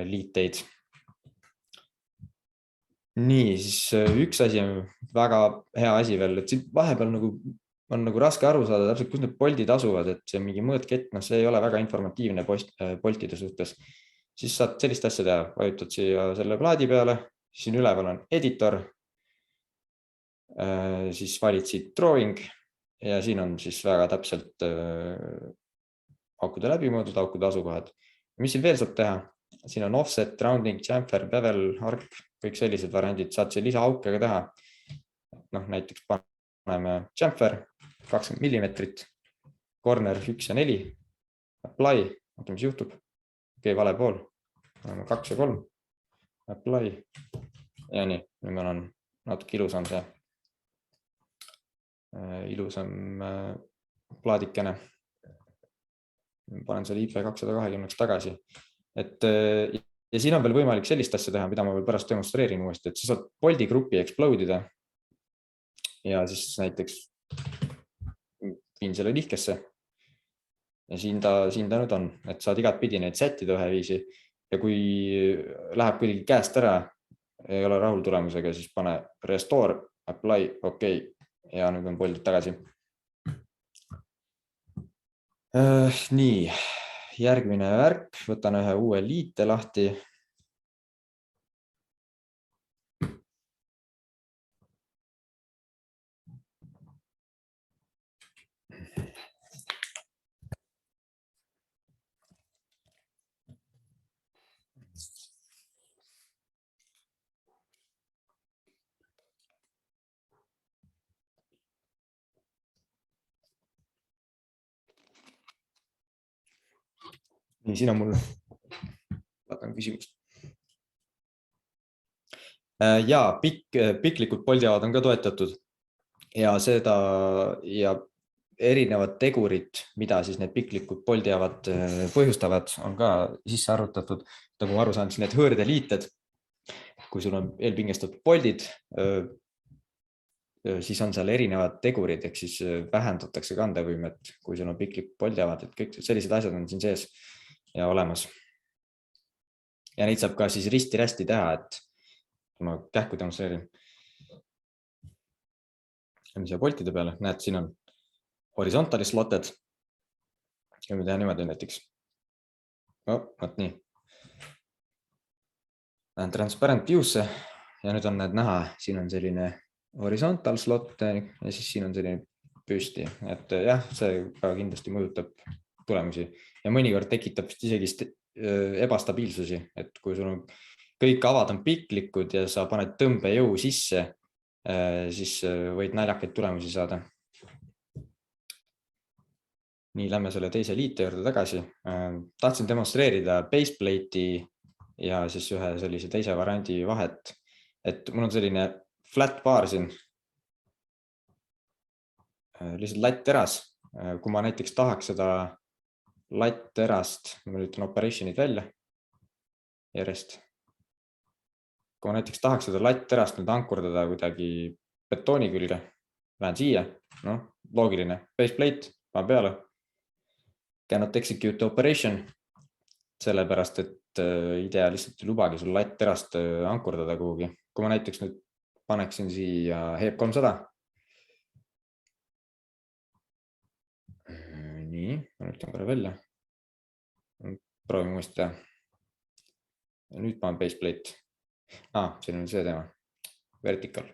liiteid. Nii, siis üks asi on väga hea asi veel, et siin vahepeal on raske aru saada täpselt, kus need poldid asuvad, et see mingi mõõtkett, see ei ole väga informatiivne poltide suhtes. Siis saad sellist asja teha, vajutad siia selle plaadi peale, siin üleval on editor, siis valid siit drawing ja siin on siis väga täpselt aukude läbimõõdud, aukude asukohad. Mis siin veel saab teha? Siin on offset, rounding, chamfer, bevel, arc, kõik sellised variandid, saad siin lisaauke ka teha. Näiteks paneme chamfer 20 millimeetrit, corner 1 ja 4, apply, vaata mis juhtub, vale pool, 2 ja 3, apply ja nii, nüüd meil on natuke ilusam see, ilusam plaadikene. Panen selle IP220 tagasi. Ja siin on veel võimalik sellist asja teha, mida ma veel pärast demonstreerin uuesti, et sa saad poldi gruppi explode ida ja siis näiteks viin selle nihkesse ja siin ta nüüd on, et saad igat pidi neid sättida ühe viisi ja kui läheb kuidagi käest ära, ei ole rahul tulemusega, siis pane restore, apply, OK ja nüüd on poldid tagasi. Nii. Järgmine värk, võtan ühe uue liite lahti. Nii, siin on mul vaatan küsimust. Ja piklikud poldiavad on ka toetatud ja erinevad tegurid, mida siis need piklikud poldiavad põhjustavad, on ka sisse arvutatud. Nagu aru saan, siis need hõõrdeliited, kui sul on eelpingestatud poldid, siis on seal erinevad tegurid, ehk siis vähendatakse kandevõimet, kui sul on piklikud poldiavad, et kõik sellised asjad on siin sees ja olemas. Ja neid saab ka siis risti-rästi teha, et ma kähku demonstreerin. Siia poltide peale, näed, siin on horisontali slotted. Ja me teha niimoodi näiteks. Vaat nii. Lähen transparent view'sse ja nüüd on need näha, siin on selline horisontal slot ja siis siin on selline püsti, et jah, see ka kindlasti mõjutab tulemusi ja mõnikord tekitab isegi ebastabiilsusi, et kui sul on kõik avad on piklikud ja sa paned tõmbejõu sisse, siis võid naljakaid tulemusi saada. Nii, lähme selle teise liite juurde tagasi. Tahtsin demonstreerida baseplate'i ja siis ühe sellise teise variandi vahet, et mul on selline flat bar siin, lihtsalt latt teras. Kui ma näiteks tahaks seda latt-terast, ma lülitan operation'id välja järjest. Kui ma näiteks tahaks seda latt-terast nüüd ankurdada kuidagi betooni külge, lähen siia, loogiline, baseplate, panen peale, cannot execute operation, sellepärast et IDEA lihtsalt ei lubagi sul latt-terast ankurdada kuhugi. Kui ma näiteks nüüd paneksin siia HEP 300. Nii, ma lülitan korra välja. Proovime uuesti teha. Nüüd panen baseplate. Siin on see teema. Vertical.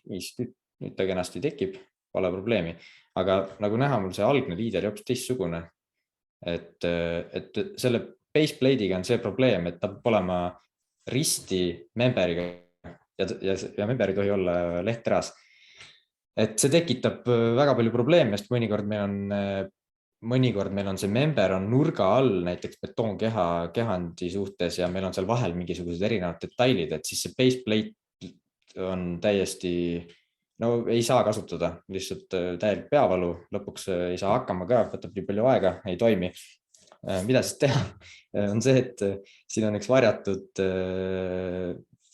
Nüüd ta kenasti tekib, pole probleemi. Aga nagu näha, mul see algne liider hoopis teistsugune. Et selle baseplate'iga on see probleem, et ta peab olema risti memberiga ja member ei tohi olla lehtteras. Et see tekitab väga palju probleeme, sest mõnikord meil on see member on nurga all näiteks betoonkeha kehandi suhtes ja meil on seal vahel mingisugused erinevad detailid, et siis see baseplate on täiesti, ei saa kasutada, lihtsalt täielik peavalu, lõpuks ei saa hakkama ka, võtab nii palju aega, ei toimi. Mida siis teha? On see, et siin on üks varjatud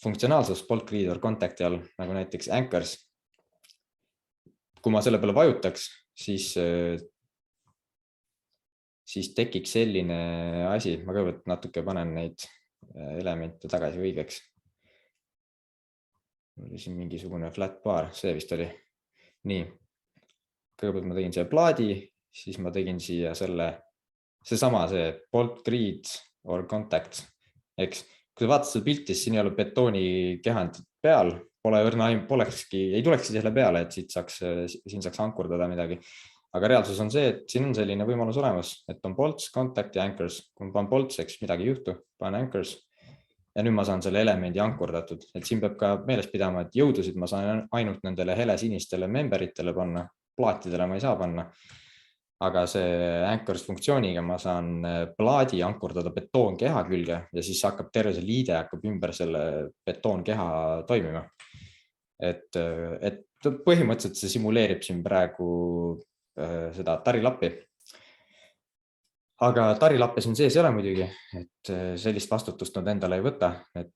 funktsionaalsus Bolt Reader contact'i all, nagu näiteks Anchors. Kui ma selle peale vajutaks, siis tekiks selline asi, ma kõigepealt natuke panen neid elemente tagasi õigeks. Oli siin mingisugune flat bar, see vist oli. Nii, kõigepealt ma tegin siia plaadi, siis ma tegin siia seesama Bolt Grid or contact. Eks, kui sa vaatad seda piltis, siin ei ole betooni kehand peal, ei tulekski selle peale, et siin saaks ankurdada midagi. Aga reaalsus on see, et siin on selline võimalus olemas, et on bolts, contact ja anchors. Kui ma panen bolts, eks midagi ei juhtu, panen anchors ja nüüd ma saan selle elemendi ankurdatud. Et siin peab ka meeles pidama, et jõudusid ma saan ainult nendele helesinistele memberitele panna, plaatidele ma ei saa panna. Aga see anchors funktsiooniga ma saan plaadi ankurdada betoonkeha külge ja siis hakkab terve see liide hakkab ümber selle betoonkeha toimima. Et põhimõtteliselt see simuleerib siin praegu seda tarilappi. Aga tarilappe siin sees ei ole muidugi, et sellist vastutust nad endale ei võta, et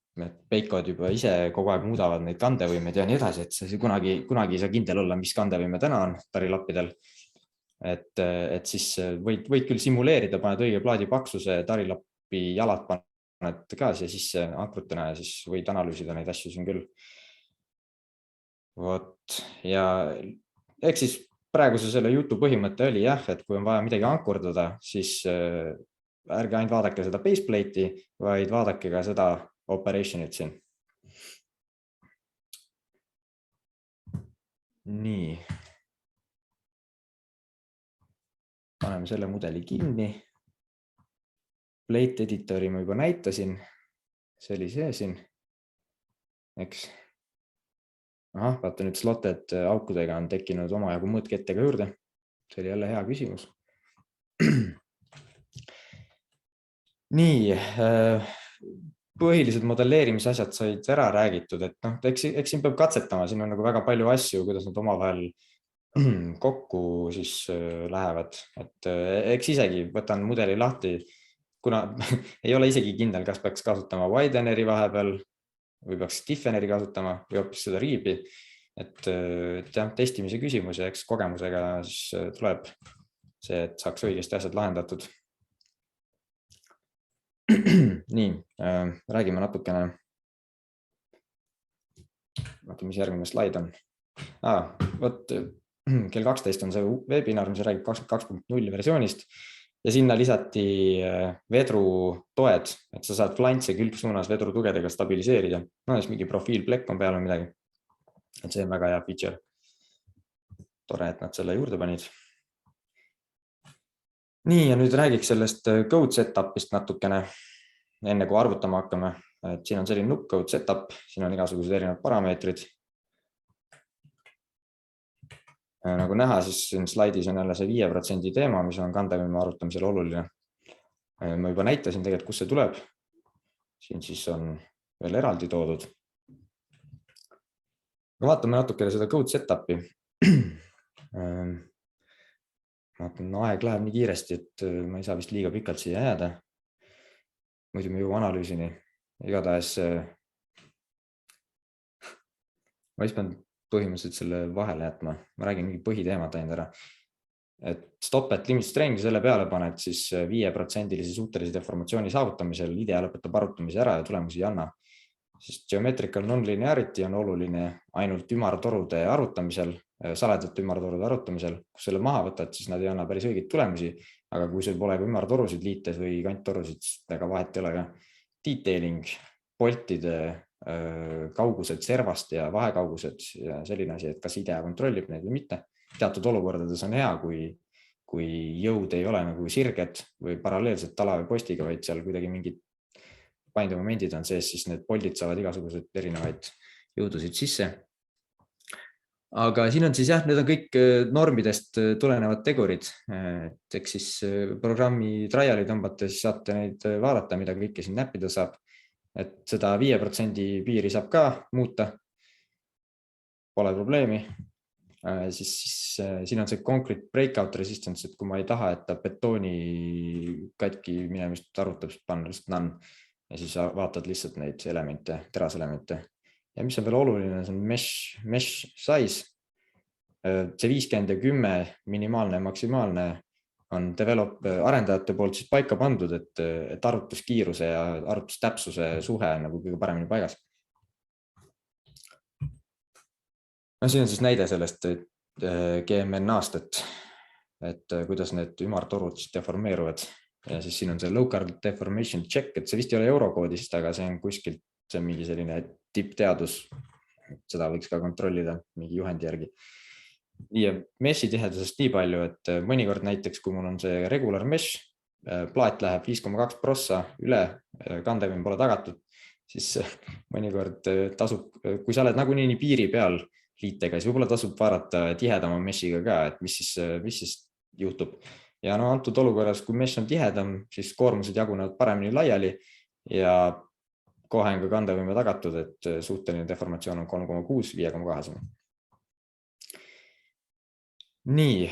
Peikod juba ise kogu aeg muudavad neid kandevõimed ja nii edasi, et see kunagi ei saa kindel olla, mis kandevõime täna on tarilappidel. Et siis võid küll simuleerida, paned õige plaadi paksuse, tarilapi jalad paned tagasi ja siis ankrutena ja siis võid analüüsida neid asju siin küll. Vot, ja eks siis praeguse selle jutu põhimõte oli jah, et kui on vaja midagi ankurdada, siis ärge ainult vaadake seda baseplate'i, vaid vaadake ka seda operation'it siin. Nii. Paneme selle mudeli kinni. Plate editori ma juba näitasin. See oli see siin. Eks. Vaata nüüd slotted aukudega on tekkinud omajagu mõõtkettega juurde. See oli jälle hea küsimus. Nii, põhilised modelleerimisasjad said ära räägitud, et eks siin peab katsetama, siin on nagu väga palju asju, kuidas nad omavahel kokku siis lähevad, et eks isegi võtan mudeli lahti, kuna ei ole isegi kindel, kas peaks kasutama wideneri vahepeal või peaks stiffeneri kasutama või hoopis seda riibi, et jah, testimise küsimus ja eks kogemusega siis tuleb see, et saaks õigesti asjad lahendatud. Nii, räägime natukene, mis järgmine slaid on. Võt kell 12 on see webinar, mis räägib 22.0 versioonist ja sinna lisati vedru toed, et sa saad flantse külgsuunas vedru tugedega stabiliseerida. Siis mingi profiilplekk on peal või midagi. Et see on väga hea feature. Tore, et nad selle juurde panid. Nii, ja nüüd räägiks sellest code setup'ist natukene, enne kui arvutama hakkame. Et siin on selline nupp code setup, siin on igasugused erinevad parameetrid. Nagu näha, siis siin slaidis on jälle see 5% teema, mis on kandevõime arvutamisel oluline. Ma juba näitasin tegelikult, kus see tuleb. Siin siis on veel eraldi toodud. Vaatame natukene seda code setup'i. vaatan, aeg läheb nii kiiresti, et ma ei saa vist liiga pikalt siia jääda. Muidu me jõuame analüüsini. Igatahes ma vist pean põhimõtteliselt selle vahele jätma. Ma räägin mingi põhiteemad ainult ära. Et stop at limit strength selle peale paned siis 5% suhtelise deformatsiooni saavutamisel IDEA lõpetab arvutamise ära ja tulemusi ei anna. Sest geometrical non-linearity on oluline ainult ümartorude arvutamisel, saledate ümartorude arvutamisel. Kui selle maha võtad, siis nad ei anna päris õigeid tulemusi, aga kui sul pole ka ümartorusid liites või kanttorusid, ega vahet ei ole ka. Detailing, boltide kaugused servast ja vahekaugused ja selline asi, et kas IDEA kontrollib neid või mitte. Teatud olukordades on hea, kui jõud ei ole nagu sirged või paralleelselt tala või postiga, vaid seal kuidagi mingid paindumomendid on sees, siis need boldid saavad igasuguseid erinevaid jõudusid sisse. Aga siin on siis jah, need on kõik normidest tulenevad tegurid. Eks siis programmi triali tõmbates saate neid vaadata, mida kõike siin näppida saab. Et seda 5% piiri saab ka muuta. Pole probleemi. Siis siin on see concrete breakout resistance, et kui ma ei taha, et ta betooni katki minemist arvutab, siis panna lihtsalt none ja siis vaatad lihtsalt neid elemente, teraselemente. Ja mis on veel oluline, see on mesh size. See 50 ja 10 minimaalne ja maksimaalne on arendajate poolt siis paika pandud, et arvutuskiiruse ja arvutustäpsuse suhe on nagu kõige paremini paigas. No, siin on siis näide sellest GMNA-st, et kuidas need ümartorud deformeeruvad. Ja siis siin on see local deformation check, et see vist ei ole eurokoodist, aga see on kuskilt, see on mingi selline tippteadus. Seda võiks ka kontrollida mingi juhendi järgi. Ja meshi tihedusest nii palju, et mõnikord näiteks, kui mul on see regular mesh, plaat läheb 5,2 prossa üle, kandevõim pole tagatud, siis mõnikord tasub, kui sa oled nagunii nii piiri peal liitega, siis võib-olla tasub vaadata tihedama meshiga ka, et mis siis juhtub. Ja no antud olukorras, kui mesh on tihedam, siis koormused jagunevad paremini laiali ja kohe on ka kandevõime tagatud, et suhteline deformatsioon on 3,6, 5,2. Nii,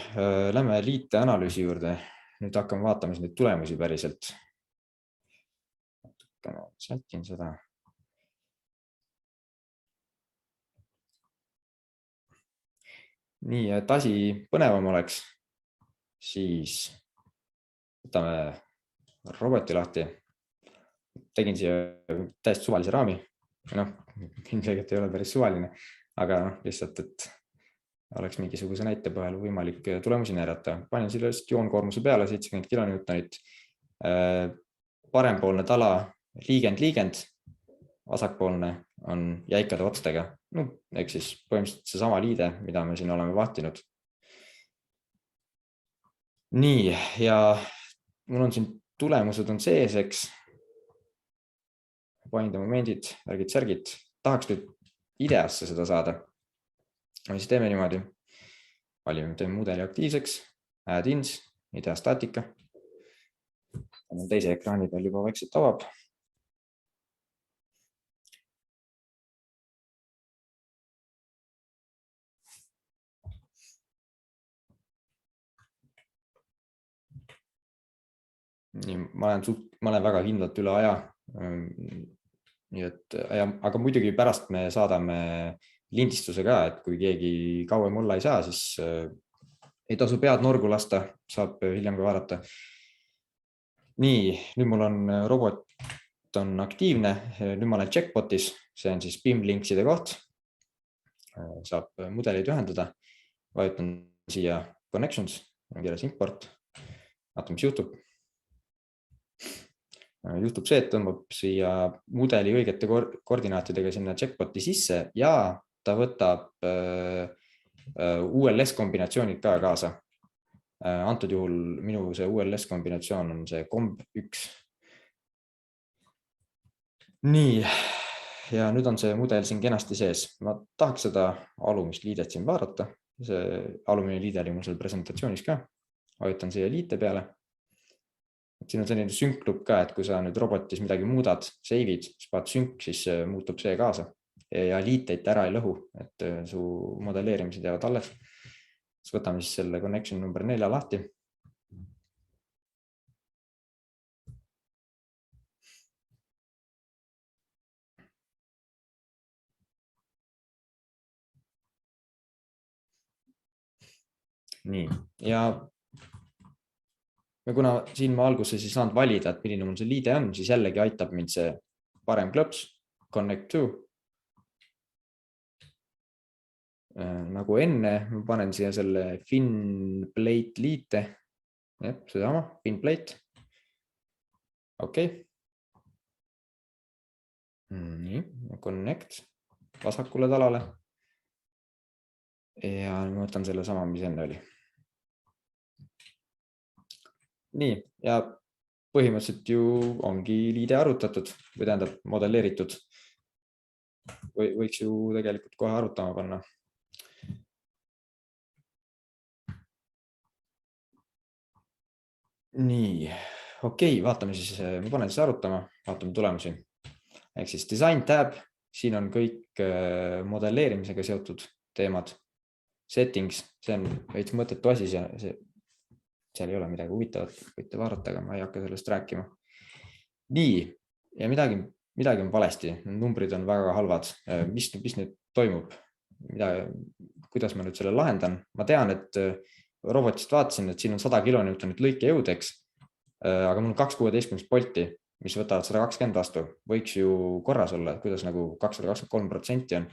lähme liite analüüsi juurde. Nüüd hakkame vaatama neid tulemusi päriselt. Sätin seda. Nii, et asi põnevam oleks, siis võtame roboti lahti. Tegin siia täiesti suvalise raami. Noh, ilmselgelt ei ole päris suvaline, aga lihtsalt, et oleks mingisuguse näite põhjal võimalik tulemusi näidata. Panin sellest joonkoormuse peale 70 kilonewtonit. Parempoolne tala liigend, vasakpoolne on jäikade otstega. No, ehk siis põhimõtteliselt see sama liide, mida me siin oleme vahtinud. Nii, ja mul on siin tulemused on sees, eks. Paindumomendid, särgid. Tahaks nüüd IDEAsse seda saada. Siis teeme niimoodi. Teeme mudeli aktiivseks, add-ins, IDEA statika. Teise ekraani peal juba vaikselt avab. Nii, ma olen väga kindlalt üle aja. Nii et, aga muidugi pärast me saadame lindistuse ka, et kui keegi kauem olla ei saa, siis ei tasu pead norgu lasta, saab hiljem ka vaadata. Nii, nüüd mul on robot on aktiivne, nüüd ma olen checkbotis, see on siis BIM linkside koht. Saab mudeleid ühendada, vajutan siia connections, on kirjas import, vaatame, mis juhtub. Juhtub see, et tõmbab siia mudeli õigete koordinaatidega sinna checkboti sisse ja ta võtab ULS kombinatsioonid ka kaasa. Antud juhul minu see ULS kombinatsioon on see COMB1. Nii, ja nüüd on see mudel siin kenasti sees. Ma tahaks seda alumist liidet siin vaadata. See alumine liide oli mul seal presentatsioonis ka. Vajutan siia liite peale. Siin on selline sünklup ka, et kui sa nüüd robotis midagi muudad, save'id, siis paad sünk, siis muutub see kaasa. Ja liiteid ära ei lõhu, et su modelleerimised jäävad alles. Siis võtame siis selle connection number 4 lahti. nii, ja kuna siin ma alguses ei saanud valida, et milline mul see liide on, siis jällegi aitab mind see parem klõps, connect to. Nagu enne, ma panen siia selle FinPlate liite. Sedama, FinPlate. Okei. Nii, connect vasakule talale. Ja ma võtan selle sama, mis enne oli. Nii, ja põhimõtteliselt ju ongi liide arvutatud või tähendab modelleeritud. Võiks ju tegelikult kohe arvutama panna. Nii, okei, vaatame siis, ma panen siis arvutama, vaatame tulemusi. Ehk siis design tab, siin on kõik modelleerimisega seotud teemad. Settings, see on veits mõttetu asi, seal ei ole midagi huvitavat, võite vaadata, aga ma ei hakka sellest rääkima. Nii, ja midagi on valesti, numbrid on väga halvad. Mis nüüd toimub? Kuidas ma nüüd selle lahendan? Ma tean, et robotist vaatasin, et siin on 100 kilonewtonit lõikejõudeks, aga mul on 216 bolti, mis võtavad 120 vastu. Võiks ju korras olla, kuidas nagu 223% on.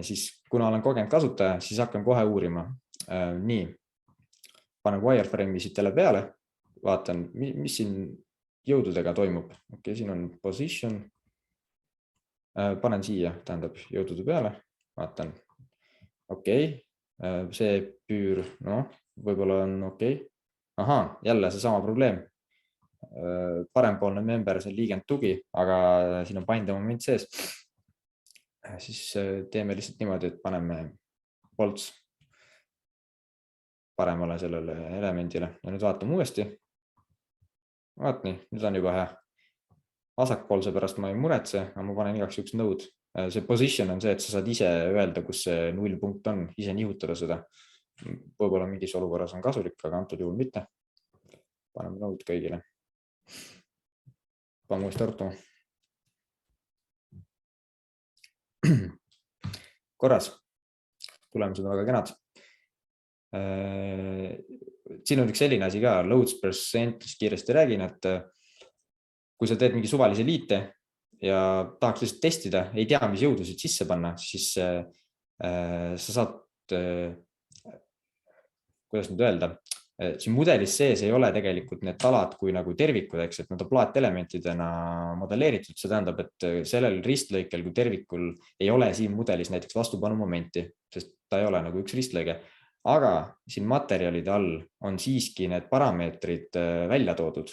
Siis kuna olen kogenud kasutaja, siis hakkan kohe uurima. Nii, panen wireframe'i siit jälle peale, vaatan, mis siin jõududega toimub. Okei, siin on position. Panen siia, tähendab jõudude peale, vaatan. Okei, see püür, võib-olla on okei. Aha, jälle see sama probleem. Parempoolne member, see liigend tugi, aga siin on binding moment sees. Siis teeme lihtsalt niimoodi, et paneme bolts paremale sellele elemendile. Ja nüüd vaatame uuesti. Vaat nii, nüüd on juba hea. Vasakpoolse pärast ma ei muretse, aga ma panen igaks üks nõud. See position on see, et sa saad ise öelda, kus see nullpunkt on, ise nihutada seda. Võib-olla mingis olukorras on kasulik, aga antud juhul mitte. Paneme nõud kõigile. Paneme uuesti arutama. Korras. Tulemused on väga kenad. Siin on üks selline asi ka, loads percent, kiiresti räägin, et kui sa teed mingi suvalise liite ja tahaks lihtsalt testida, ei tea, mis jõudusid sisse panna, siis sa saad, kuidas nüüd öelda, siin mudelis sees ei ole tegelikult need talad kui nagu tervikud, eks, et nad on plaatelementidena modelleeritud. See tähendab, et sellel ristlõikel kui tervikul ei ole siin mudelis näiteks vastupanumomenti, sest ta ei ole nagu üks ristlõige. Aga siin materjalide all on siiski need parameetrid välja toodud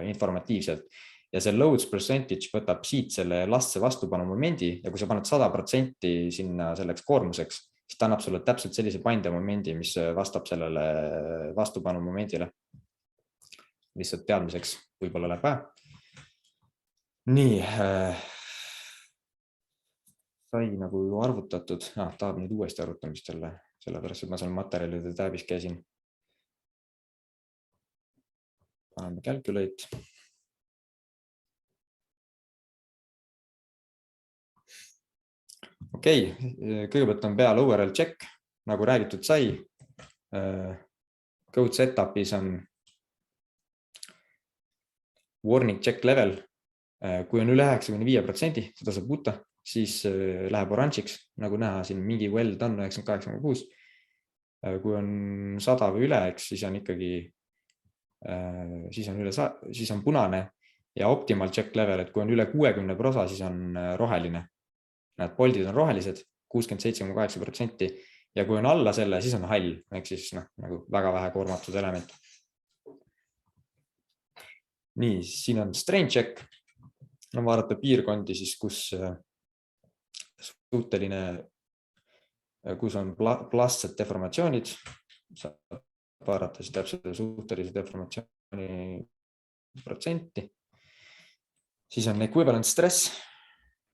informatiivselt ja see loads percentage võtab siit selle lastse vastupanumomendi ja kui sa paned 100% sinna selleks koormuseks, siis ta annab sulle täpselt sellise bindemomendi, mis vastab sellele vastupanumomendile. Lihtsalt teadmiseks võib-olla läheb päev. Nii. Sai nagu arvutatud. Tahab nüüd uuesti arvutamist jälle, sellepärast, et ma seal materjalide tabis käisin. Paneme calculate. Okei, kõigepealt on peal overall check, nagu räägitud sai. Code setup'is on warning check level. Kui on üle 95%, seda saab muuta, siis läheb oranžiks, nagu näha siin mingi well done 98,6. Kui on 100 või üle, siis on ikkagi siis on punane ja optimal check level, et kui on üle 60%, siis on roheline. Need boldid on rohelised, 67,8% ja kui on alla selle, siis on hall, ehk siis nagu väga vähe koormatud element. Nii, siin on strain check. Vaadata piirkondi, siis kus on plastsed deformatsioonid. Saab vaadata siis täpselt suhtelise deformatsiooni protsenti. Siis on equivalent stress.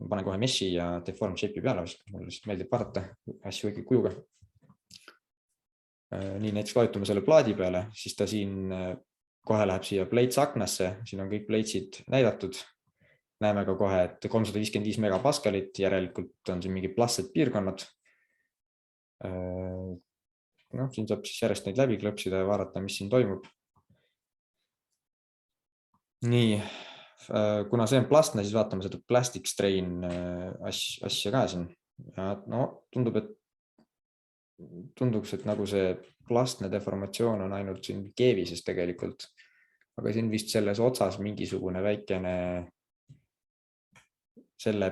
Ma panen kohe meshi ja deform shape'i peale, mulle lihtsalt meeldib vaadata asju õige kujuga. Nii näiteks vajutame selle plaadi peale, siis ta siin kohe läheb siia plates aknasse, siin on kõik platesid näidatud. Näeme ka kohe, et 355 megapaskalit, järelikult on siin mingi plastsed piirkonnad. siin saab siis järjest neid läbi klõpsida ja vaadata, mis siin toimub. Nii, kuna see on plastne, siis vaatame seda plastic strain asja ka siin. Ja no tunduks, et nagu see plastne deformatsioon on ainult siin keevises tegelikult, aga siin vist selles otsas mingisugune väikene selle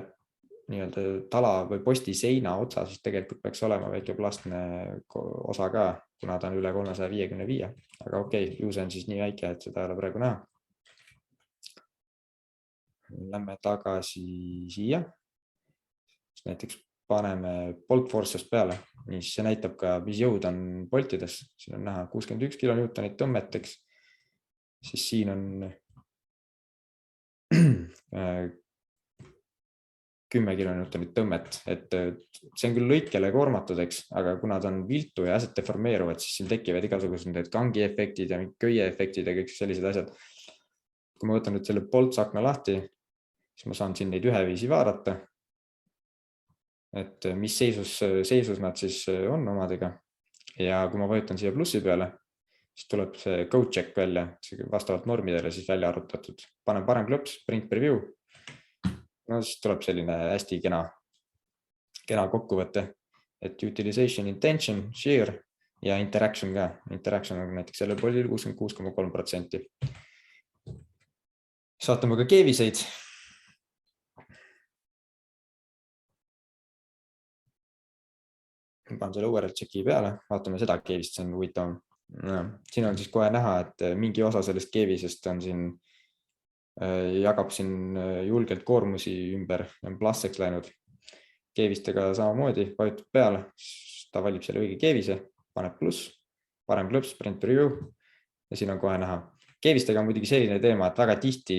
nii-öelda tala või posti seina otsa, siis tegelikult peaks olema väike plastne osa ka, kuna ta on üle 355, aga okei, ju see on siis nii väike, et seda ei ole praegu näha. Lähme tagasi siia. Näiteks paneme bolt force'ist peale, nii see näitab ka, mis jõud on boltides. Siin on näha 61 kilonewtonit tõmmeteks, siis siin on 10 kilonewtonit tõmmet, et see on küll lõikele koormatud, eks, aga kuna ta on viltu ja asjad deformeeruvad, siis siin tekivad igasugused need kangi efektid ja köie efektid ja kõik sellised asjad. Kui ma võtan nüüd selle boltsakna lahti, siis ma saan siin neid üheviisi vaadata, et mis seisus nad siis on omadega. Ja kui ma vajutan siia plussi peale, siis tuleb see code check välja, vastavalt normidele siis välja arvutatud. Panen parem klõps, print preview. No siis tuleb selline hästi kena kokkuvõte, et utilization, intention, shear ja interaction ka. Interaction on näiteks selle poolil 66,3%. Saatame ka keeviseid. Panen selle URL checki peale, vaatame seda keevist, see on huvitav. Siin on siis kohe näha, et mingi osa sellest keevisest on siin, jagab siin julgelt koormusi ümber, on plastseks läinud. Keevistega samamoodi, vajutab peale, ta valib selle õige keevise, paneb pluss, parem klõps, print preview ja siin on kohe näha. Keevistega on muidugi selline teema, et väga tihti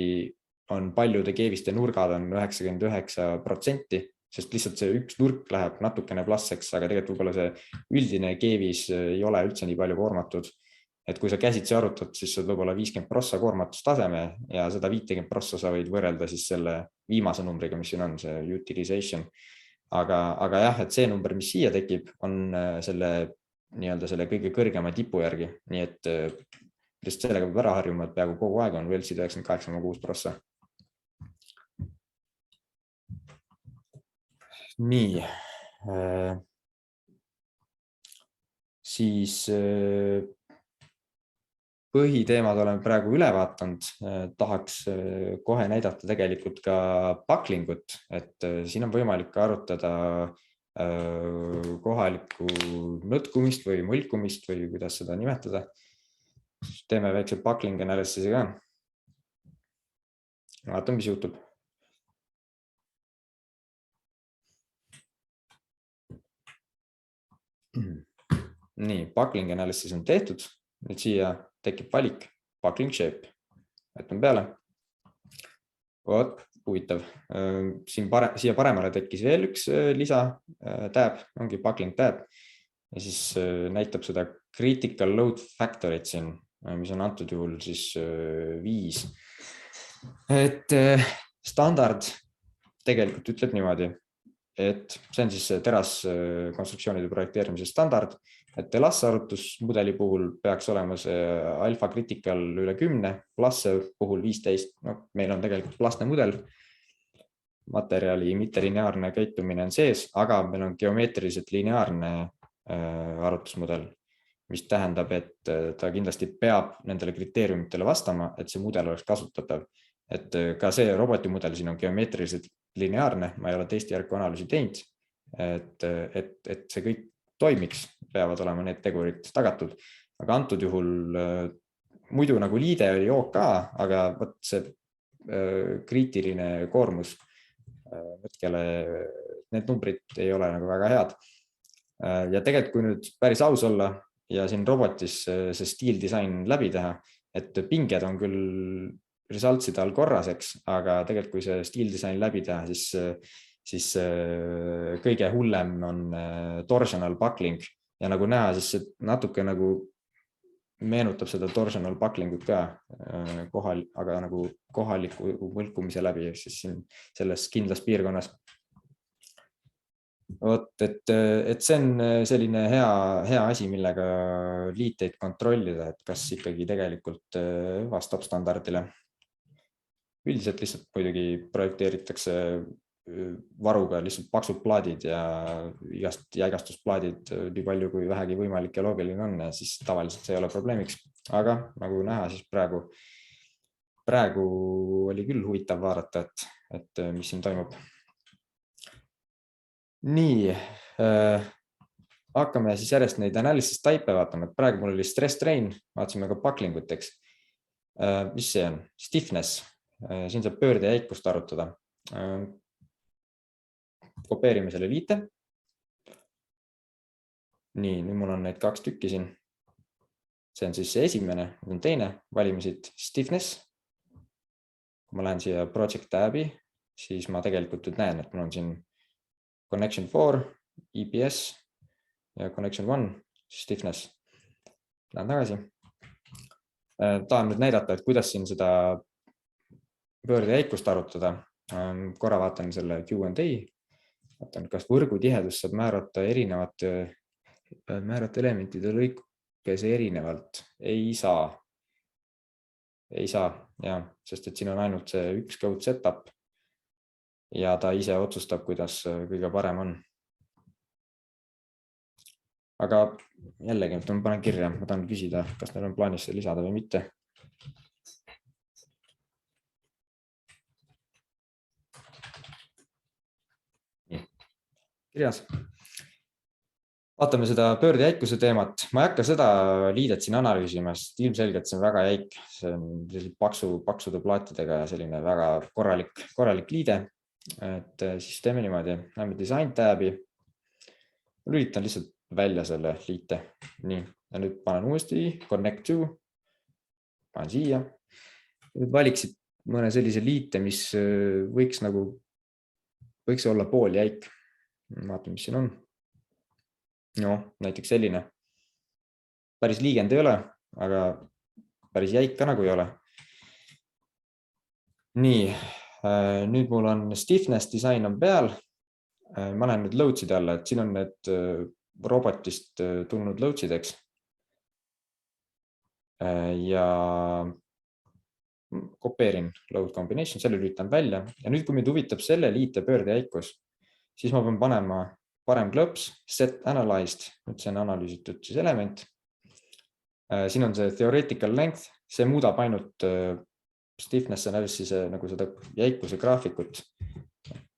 on paljude keeviste nurgad on 99%, sest lihtsalt see üks nurk läheb natukene plastseks, aga tegelikult võib-olla see üldine keevis ei ole üldse nii palju koormatud. Et kui sa käsitsi arutad, siis sa võib-olla 50 prossa koormatustaseme ja seda 50 prossa sa võid võrrelda siis selle viimase numbriga, mis siin on, see utilization. Aga jah, et see number, mis siia tekib, on selle kõige kõrgema tipu järgi. Nii et just sellega peab ära harjuma, et peaaegu kogu aeg on Velsi 98,6 prossa. Nii, siis põhiteemad oleme praegu üle vaatanud. Tahaks kohe näidata tegelikult ka bucklingut, et siin on võimalik arutada kohalikku nõtkumist või mõlkumist või kuidas seda nimetada. Teeme väikse buckling analysis'i ka. Vaatame, mis juhtub. Nii, buckling analysis on tehtud. Nüüd siia tekib valik buckling shape. Võtame peale. Huvitav. Siia paremale tekkis veel üks lisa tab, ongi buckling tab. Ja siis näitab seda critical load factorit siin, mis on antud juhul siis 5. Et standard tegelikult ütleb niimoodi, et see on siis teraskonstruktsioonide projekteerimise standard, et Lasse arvutusmudeli puhul peaks olema see alfa critical üle 10, Lasse puhul 15. No, meil on tegelikult plastne mudel, materjali mittelineaarne käitumine on sees, aga meil on geomeetriliselt lineaarne arvutusmudel, mis tähendab, et ta kindlasti peab nendele kriteeriumitele vastama, et see mudel oleks kasutatav. Et ka see robotimudel siin on geomeetriliselt lineaarne, ma ei ole teiste järgu analüüsi teinud, et see kõik toimiks, peavad olema need tegurid tagatud. Aga antud juhul muidu nagu liide oli OK, aga võt see kriitiline koormus, need numbrid ei ole nagu väga head. Ja tegelikult, kui nüüd päris aus olla ja siin robotis see steel design läbi teha, et pinged on küll resultside all korraseks, aga tegelikult kui see steel design läbi teha, siis kõige hullem on torsional buckling ja nagu näha, siis see natuke nagu meenutab seda torsional bucklingut ka aga nagu kohaliku mõlkumise läbi, siis siin selles kindlas piirkonnas. Vot, et see on selline hea asi, millega liiteid kontrollida, et kas ikkagi tegelikult vastab standardile. Üldiselt lihtsalt muidugi projekteeritakse varuga lihtsalt paksud plaadid ja igast jäigastusplaadid nii palju kui vähegi võimalik ja loogiline on ja siis tavaliselt see ei ole probleemiks. Aga nagu näha, siis praegu oli küll huvitav vaadata, et mis siin toimub. Nii, hakkame siis järjest neid analysis type vaatama, et praegu mul oli stress strain, vaatasime ka bucklinguteks. Mis see on? Stiffness, siin saab pöörde ja jäikust arutada. Kopeerime selle liite. Nii, nüüd mul on neid 2 tükki siin. See on siis see esimene, nüüd on teine, valime siit stiffness. Kui ma lähen siia project tab'i, siis ma tegelikult nüüd näen, et mul on siin connection 4, EPS ja connection 1, stiffness. Lähen tagasi. Tahan nüüd näidata, et kuidas siin seda pöörde jäikust arutada. Korra vaatan selle Q&A. Vaatan, kas võrgutihedust saab määrata elementide lõikes erinevalt. Ei saa. Ei saa, jah, sest et siin on ainult see üks code setup ja ta ise otsustab, kuidas kõige parem on. Aga jällegi, ma panen kirja, ma tahan küsida, kas neil on plaanis see lisada või mitte. Kirjas. Vaatame seda pöörde jäikuse teemat. Ma ei hakka seda liidet siin analüüsima, sest ilmselgelt see on väga jäik. See on paksude plaatidega ja selline väga korralik liide. Et siis teeme niimoodi. Lähme design tab'i. Lülitan lihtsalt välja selle liite. Nii, ja nüüd panen uuesti connect to. Panen siia. Nüüd valiksid mõne sellise liite, mis võiks olla pool jäik. Vaatame, mis siin on. No, näiteks selline. Päris liigend ei ole, aga päris jäik ka nagu ei ole. Nii, nüüd mul on stiffness design on peal. Ma näen nüüd loadside alla, et siin on need robotist tulnud loadsideks. Ja kopeerin load combination, selle lülitan välja. Ja nüüd, kui meid huvitab selle liite pöörde jäikus, siis ma pean panema parem klõps, set analyzed, nüüd see on analüüsitud siis element. Siin on see theoretical length, see muudab ainult stiffness analysis nagu seda jäikuse graafikut.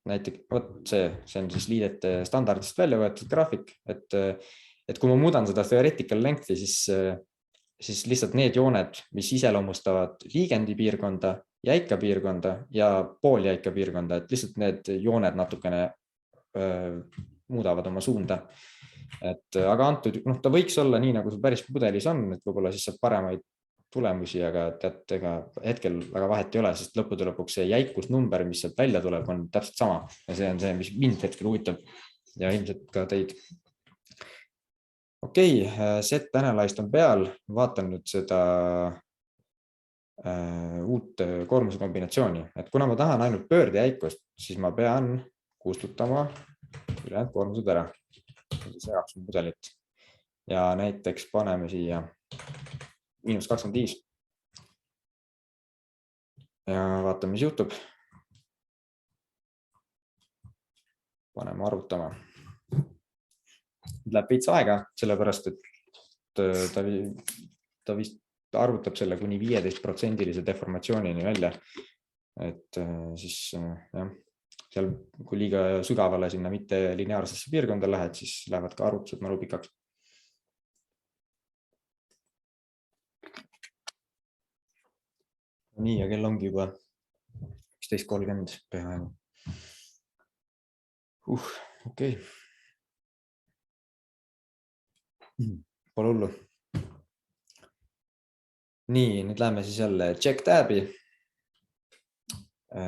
Näiteks see on siis liidete standardist välja võetud graafik, et kui ma muudan seda theoretical length'i, siis lihtsalt need jooned, mis iseloomustavad liigendi piirkonda, jäika piirkonda ja pooljäika piirkonda, et lihtsalt need jooned natukene muudavad oma suunda. Aga antud, ta võiks olla nii, nagu see päris mudelis on, et võib-olla siis saab paremaid tulemusi, aga ega hetkel väga vahet ei ole, sest lõppude lõpuks see jäikusnumber, mis sealt välja tuleb, on täpselt sama. Ja see on see, mis mind hetkel huvitab ja ilmselt ka teid. Okei, set analyzed on peal. Vaatan nüüd seda uut koormuse kombinatsiooni. Et kuna ma tahan ainult pöörde jäikust, siis ma pean kustutama ülejäänud koormused ära. See jaoks mudelit. Ja näiteks paneme siia -25. Ja vaatame, mis juhtub. Paneme arvutama. Läheb veits aega, sellepärast, et ta vist arvutab selle kuni 15% deformatsioonini välja. Et siis jah, seal kui liiga sügavale sinna mitte lineaarsesse piirkonda lähed, siis lähevad ka arvutused maru pikaks. Nii, ja kell ongi juba 11:30 peaaegu. Okei. Pole hullu. Nii, nüüd läheme siis jälle check tab'i.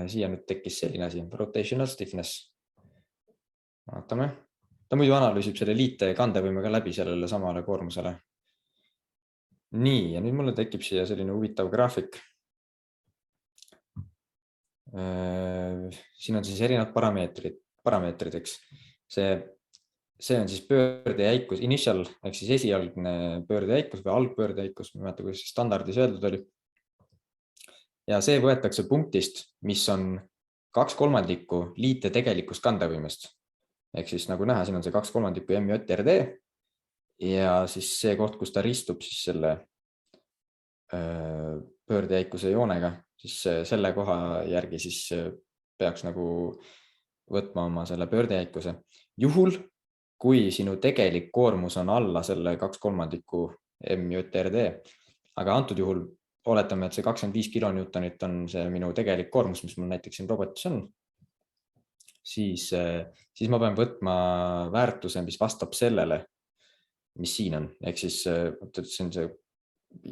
Siia nüüd tekkis selline asi, rotational stiffness. Vaatame. Ta muidu analüüsib selle liite kandevõime ka läbi sellele samale koormusele. Nii, ja nüüd mulle tekib siia selline huvitav graafik. Siin on siis erinevad parameetrid, eks. See see on siis pöördejäikus, initial ehk siis esialgne pöördejäikus või algpöördejäikus, ma ei mäleta, kuidas standardis öeldud oli. Ja see võetakse punktist, mis on 2/3 liite tegelikust kandevõimest. Ehk siis nagu näha, siin on see 2/3 MJRD ja siis see koht, kus ta ristub siis selle pöördejäikuse joonega, siis selle koha järgi siis peaks nagu võtma oma selle pöördejäikuse. Juhul, kui sinu tegelik koormus on alla selle 2/3 MJRD, aga antud juhul oletame, et see 25 kilonewtonit on see minu tegelik koormus, mis mul näiteks siin robotis on, siis ma pean võtma väärtuse, mis vastab sellele, mis siin on. Ehk siis see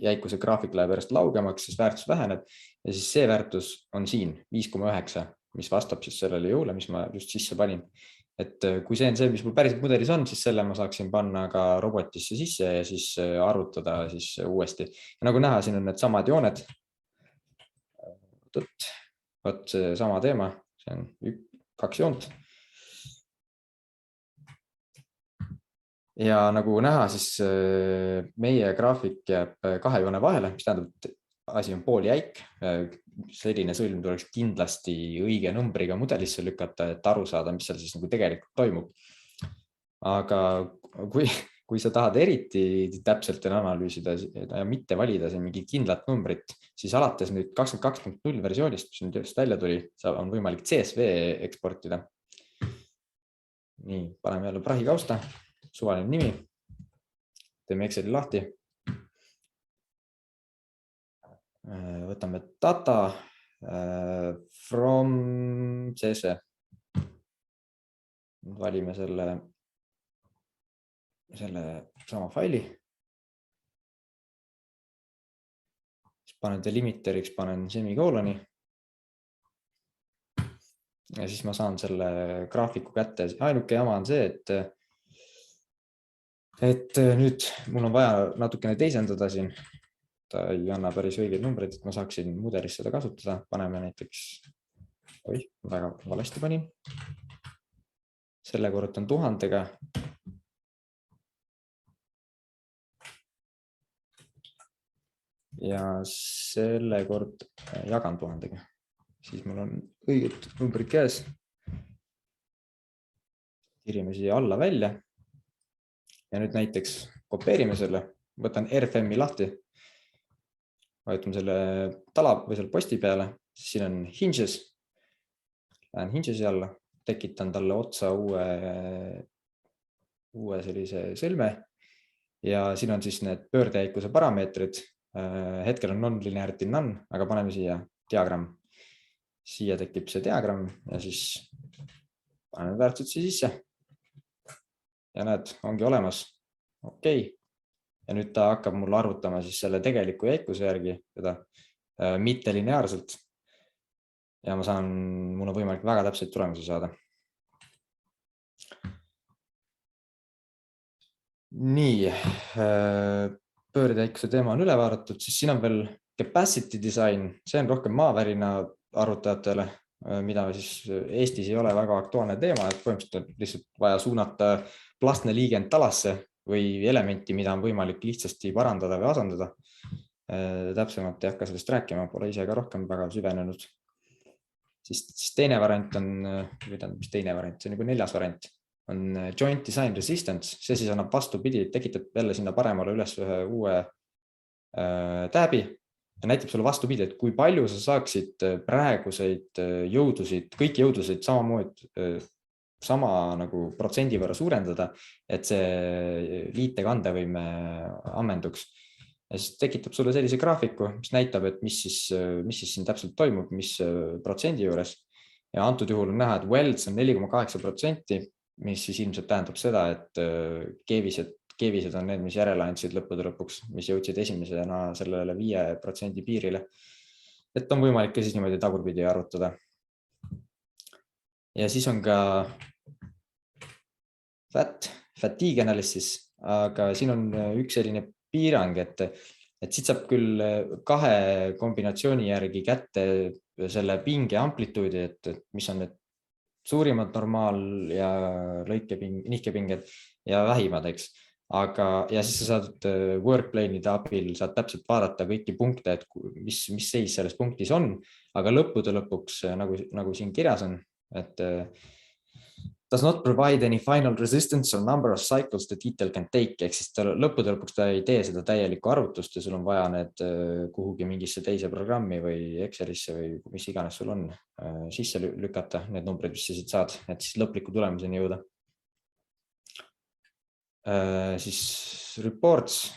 jäikuse graafik läheb järjest laugemaks, siis väärtus väheneb ja siis see väärtus on siin 5,9, mis vastab siis sellele jõule, mis ma just sisse panin. Et kui see on see, mis mul päriselt mudelis on, siis selle ma saaksin panna ka robotisse sisse ja siis arvutada siis uuesti. Ja nagu näha, siin on need samad jooned. Võt see sama teema, see on 2 joont. Ja nagu näha, siis meie graafik jääb 2 joone vahele, mis tähendab, et asi on pooljäik. Selline sõlm tuleks kindlasti õige numbriga mudelisse lükata, et aru saada, mis seal siis nagu tegelikult toimub. Aga kui sa tahad eriti täpselt analüüsida ja mitte valida siin mingi kindlat numbrit, siis alates nüüd 22.0 versioonist, mis nüüd just välja tuli, on võimalik CSV eksportida. Nii, paneme jälle prahikausta, suvaline nimi, teeme Exceli lahti. Võtame data from CSV. Valime selle sama faili. Siis panen delimiteriks, panen semikoloni. Ja siis ma saan selle graafiku kätte. Ainuke jama on see, et nüüd mul on vaja natukene teisendada siin. Ta ei anna päris õigeid numbreid, et ma saaksin mudelis seda kasutada. Paneme näiteks, väga valesti panin. Selle korrutan 1000-ga. Ja selle kord jagan 1000-ga. Siis mul on õiged numbrid käes. Tirime siia alla välja. Ja nüüd näiteks kopeerime selle. Võtan RFM-i lahti. Vajutame selle tala või selle posti peale, siis siin on hinges. Lähen hingesi alla, tekitan talle otsa uue sellise sõlme ja siin on siis need pöördejäikuse parameetrid. Hetkel on non-linearity none, aga paneme siia diagramm. Siia tekib see diagramm ja siis paneme väärtused siia sisse. Ja näed, ongi olemas. Okei. Ja nüüd ta hakkab mul arvutama siis selle tegeliku jäikuse järgi seda mitte lineaarselt. Ja mul on võimalik väga täpseid tulemusi saada. Nii, pöördejäikuse teema on üle vaadatud, siis siin on veel capacity design. See on rohkem maavärina arvutajatele, mida siis Eestis ei ole väga aktuaalne teema, et põhimõtteliselt on lihtsalt vaja suunata plastne liigend talasse või elementi, mida on võimalik lihtsasti parandada või asendada. Täpsemalt ei hakka sellest rääkima, pole ise ka rohkem väga süvenenud. Siis teine variant on, mis teine variant, see on juba 4. variant, on joint design resistance. See siis annab vastupidi, tekitab jälle sinna paremale üles ühe uue tääbi ja näitab sulle vastupidi, et kui palju sa saaksid praeguseid jõudusid, kõiki jõudusid sama nagu protsendi võrra suurendada, et see liite kandevõime ammenduks. Ja siis tekitab sulle sellise graafiku, mis näitab, et mis siis siin täpselt toimub, mis protsendi juures. Ja antud juhul on näha, et welds on 4,8%, mis siis ilmselt tähendab seda, et keevised on need, mis järele andsid lõppude lõpuks, mis jõudsid esimesena sellele 5% piirile. Et on võimalik ka siis niimoodi tagurpidi arvutada. Ja siis on ka fatigue analysis, aga siin on üks selline piirang, et siit saab küll 2 kombinatsiooni järgi kätte selle pinge amplituudi, et mis on need suurimad normaal- ja nihkepinged ja vähimad, eks. Ja siis sa saad workplane'ide abil saad täpselt vaadata kõiki punkte, et mis seis selles punktis on, aga lõppude lõpuks, nagu siin kirjas on, et does not provide any final resistance or number of cycles the detail can take, ehk siis lõppude lõpuks ta ei tee seda täielikku arvutust ja sul on vaja need kuhugi mingisse teise programmi või Excelisse või mis iganes sul on sisse lükata, need numbrid, mis sa siit saad, et siis lõpliku tulemuseni jõuda. Siis reports,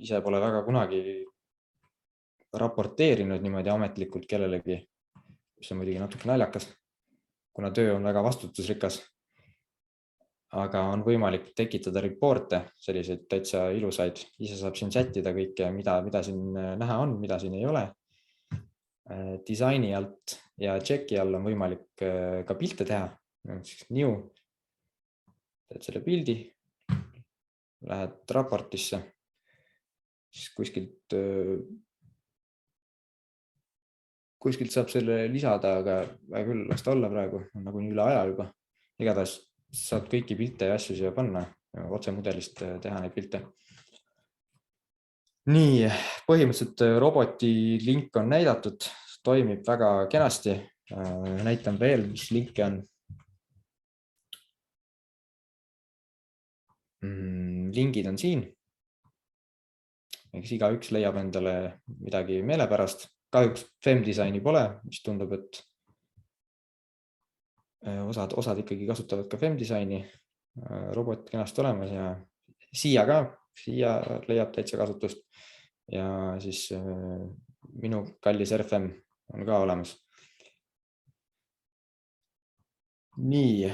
ise pole väga kunagi raporteerinud niimoodi ametlikult kellelegi, mis on muidugi natuke naljakas, kuna töö on väga vastutusrikas. Aga on võimalik tekitada reporte, selliseid täitsa ilusaid. Ise saab siin sättida kõike, mida siin näha on, mida siin ei ole. Disaini alt ja checki all on võimalik ka pilte teha. New, teed selle pildi, lähed raportisse, siis kuskilt saab selle lisada, aga küll las ta olla praegu, on nagunii üle aja juba. Igatahes saad kõiki pilte ja asju siia panna, otse mudelist teha neid pilte. Nii, põhimõtteliselt roboti link on näidatud, toimib väga kenasti. Näitan veel, mis linke on. Lingid on siin. Eks igaüks leiab endale midagi meelepärast. Kahjuks FemDesigni pole, mis tundub, et osad ikkagi kasutavad ka FemDesigni, robot kenasti olemas ja siia leiab täitsa kasutust ja siis minu kallis RFM on ka olemas. Nii,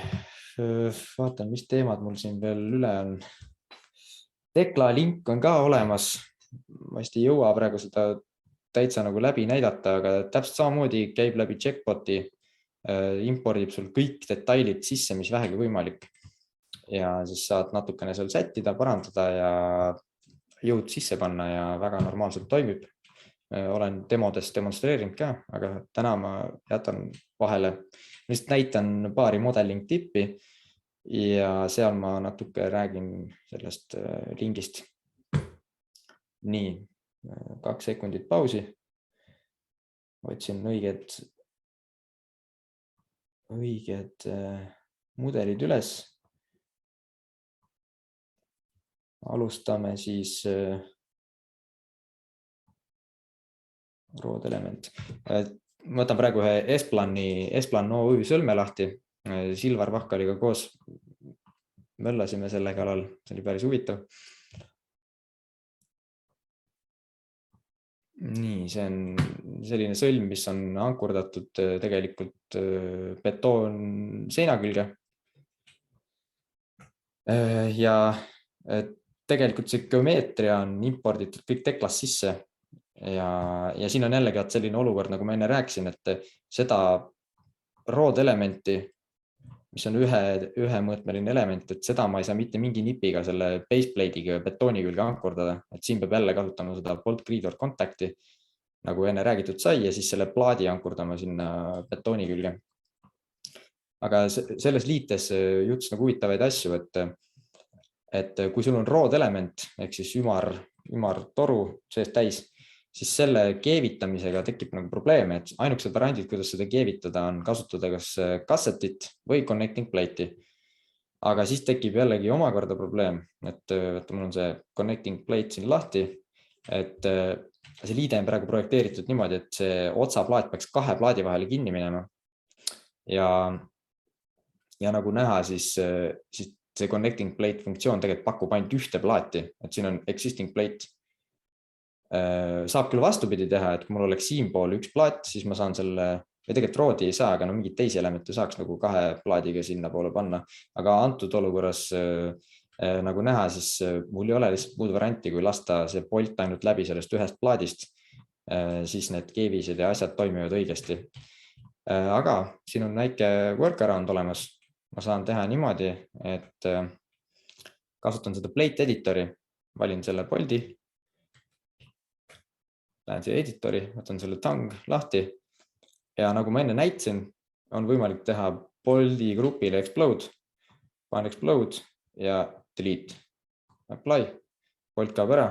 vaatan, mis teemad mul siin veel üle on. Tekla link on ka olemas, ma vist ei jõua praegu seda täitsa nagu läbi näidata, aga täpselt samamoodi käib läbi checkbot'i, impordib sul kõik detailid sisse, mis vähegi võimalik. Ja siis saad natukene seal sättida, parandada ja jõud sisse panna ja väga normaalselt toimib. Olen demodes demonstreerinud ka, aga täna ma jätan vahele. Lihtsalt näitan paari modeling tippi ja seal ma natuke räägin sellest lingist. Nii, 2 sekundit pausi. Otsin õiged mudelid üles. Alustame siis rood element. Võtan praegu ühe Esplan OÜ sõlme lahti. Silvar Vahkaliga koos möllasime selle kallal. See oli päris huvitav. Nii, see on selline sõlm, mis on ankurdatud tegelikult betoon seina külge. Ja tegelikult see geomeetria on imporditud kõik Teklas sisse. Ja siin on jällegi selline olukord, nagu ma enne rääkisin, et seda rood elementi, mis on ühemõõtmeline element, et seda ma ei saa mitte mingi nipiga selle baseplate'iga betooni külge ankurdada, et siin peab jälle kasutama seda bolt gridor contact'i, nagu enne räägitud sai, ja siis selle plaadi ankurdama sinna betooni külge. Aga selles liites juts nagu huvitavaid asju, et kui sul on rood element, ehk siis ümar toru sees täis, siis selle keevitamisega tekib nagu probleeme, et ainukesed variandid, kuidas seda keevitada, on kasutada kas kassetit või connecting plate'i. Aga siis tekib jällegi omakorda probleem, et mul on see connecting plate siin lahti, et see liide on praegu projekteeritud niimoodi, et see otsaplaat peaks 2 plaadi vahele kinni minema. Ja nagu näha, siis see connecting plate funktsioon tegelikult pakub ainult ühte plaati, et siin on existing plate. Saab küll vastupidi teha, et kui mul oleks siinpool üks plaat, siis ma saan selle, või tegelikult roodi ei saa, aga no mingid teisi elemente saaks nagu 2 plaadiga sinna poole panna. Aga antud olukorras, nagu näha, siis mul ei ole lihtsalt muud varianti, kui lasta see bolt ainult läbi sellest ühest plaadist, siis need keevised ja asjad toimivad õigesti. Aga siin on väike workaround olemas. Ma saan teha niimoodi, et kasutan seda plate editori, valin selle boldi, lähen siia editori, võtan selle tang lahti ja nagu ma enne näitasin, on võimalik teha Bolti grupile explode, panen explode ja delete, apply, Bolt kaob ära.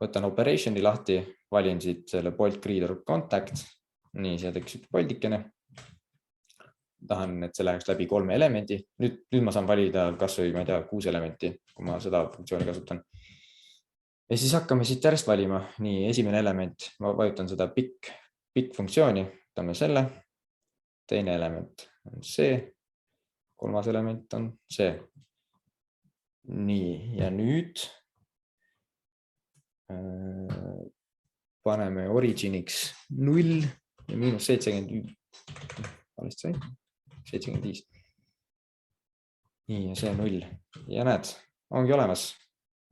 Võtan operationi lahti, valin siit selle Bolt Reader Contact. Nii, see tekkis üks Boltikene. Tahan, et see läheks läbi 3 elemendi. Nüüd ma saan valida kas või, ma ei tea, 6 elementi, kui ma seda funktsiooni kasutan. Ja siis hakkame siit järjest valima. Nii, esimene element, ma vajutan seda pick funktsiooni, võtame selle. Teine element on see. 3. element on see. Nii, ja nüüd paneme originiks 0 ja -75. 75. Nii, ja see 0. Ja näed, ongi olemas.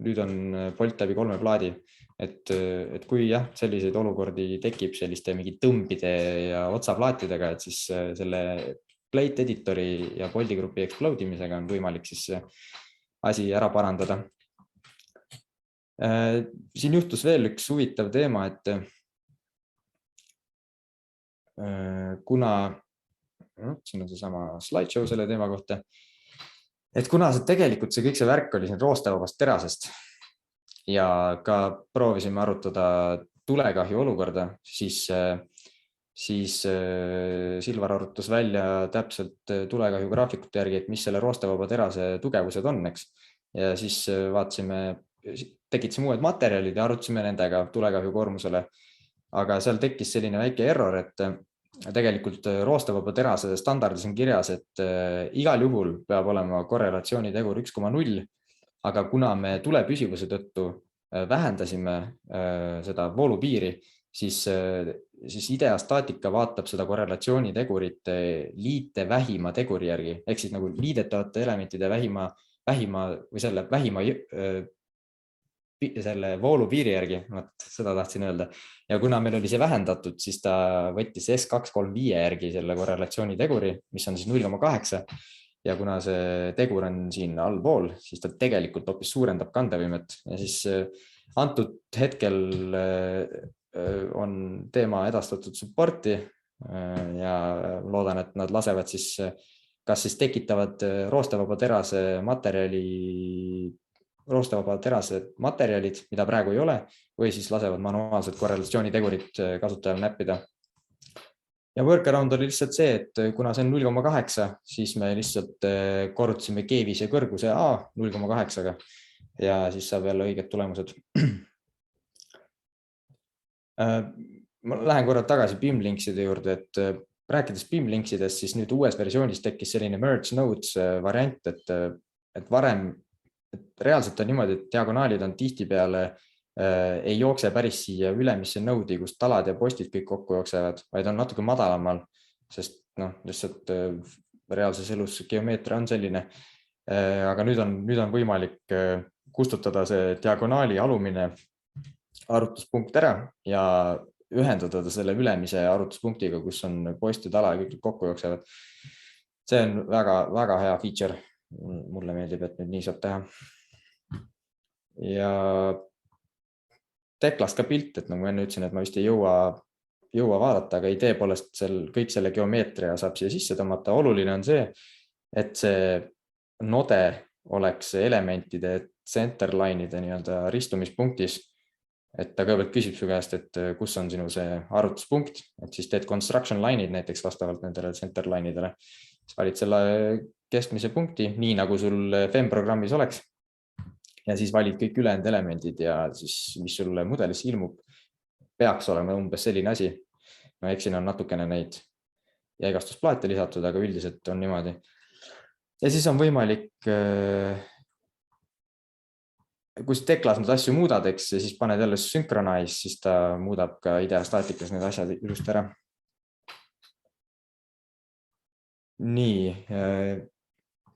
Nüüd on Bolt läbi 3 plaadi. Et kui jah, selliseid olukordi tekib selliste mingi tõmbide ja otsaplaatidega, et siis selle plate editori ja Bolti grupi explode imisega on võimalik siis asi ära parandada. Siin juhtus veel üks huvitav teema, et kuna siin on see sama slideshow selle teema kohta, et kuna tegelikult see kõik see värk oli siin roostevabast terasest ja ka proovisime arutada tulekahju olukorda, siis Silvar arvutas välja täpselt tulekahju graafikute järgi, et mis selle roostevaba terase tugevused on, eks. Ja siis vaatasime, tekitasime uued materjalid ja arutasime nendega tulekahju koormusele. Aga seal tekkis selline väike error, et tegelikult roostevaba terase standardis on kirjas, et igal juhul peab olema korrelatsioonitegur 1,0, aga kuna me tulepüsivuse tõttu vähendasime seda voolupiiri, siis IDEA staatika vaatab seda korrelatsioonitegurit liite vähima teguri järgi, ehk siis nagu liidetavate elementide vähima või selle voolupiiri järgi, seda tahtsin öelda. Ja kuna meil oli see vähendatud, siis ta võttis S235 järgi selle korrelatsiooniteguri, mis on siis 0,8. Ja kuna see tegur on siin allpool, siis ta tegelikult hoopis suurendab kandevõimet. Ja siis antud hetkel on teema edastatud supporti ja loodan, et nad lasevad siis, kas siis tekitavad roostevaba terase materjalid, mida praegu ei ole, või siis lasevad manuaalselt korrelatsioonitegurit kasutajal näppida. Ja workaround oli lihtsalt see, et kuna see on 0,8, siis me lihtsalt korrutasime keevise kõrguse A 0,8-ga ja siis saab jälle õiged tulemused. Ma lähen korra tagasi BIM-linkside juurde, et rääkides BIM-linksidest, siis nüüd uues versioonis tekkis selline merge nodes variant, et varem reaalselt on niimoodi, et diagonaalid on tihtipeale ei jookse päris siia ülemisse node'i, kus talad ja postid kõik kokku jooksevad, vaid on natuke madalamal, sest lihtsalt reaalses elus geomeetria on selline. Aga nüüd on võimalik kustutada see diagonaali alumine arvutuspunkt ära ja ühendada ta selle ülemise arvutuspunktiga, kus on post ja tala ja kõik kokku jooksevad. See on väga hea feature. Mulle meeldib, et nüüd nii saab teha. Ja Teklast ka pilt, et nagu enne ütlesin, et ma vist ei jõua vaadata, aga idee poolest kõik selle geomeetria saab siia sisse tõmmata. Oluline on see, et see node oleks elementide centerline'ide nii-öelda ristumispunktis. Et ta kõigepealt küsib su käest, et kus on sinu see arvutuspunkt, et siis teed construction line'id näiteks vastavalt nendele centerline'idele. Siis valid selle keskmise punkti, nii nagu sul FEM programmis oleks. Ja siis valid kõik ülejäänud elemendid ja siis, mis sulle mudelis ilmub, peaks olema umbes selline asi. No eks siin on natukene neid jäigastusplaate lisatud, aga üldiselt on niimoodi. Ja siis on võimalik, kui Teklas need asju muudad, eks, ja siis paned jälle synchronise, siis ta muudab ka IDEA staatikas need asjad ilusti ära. Nii,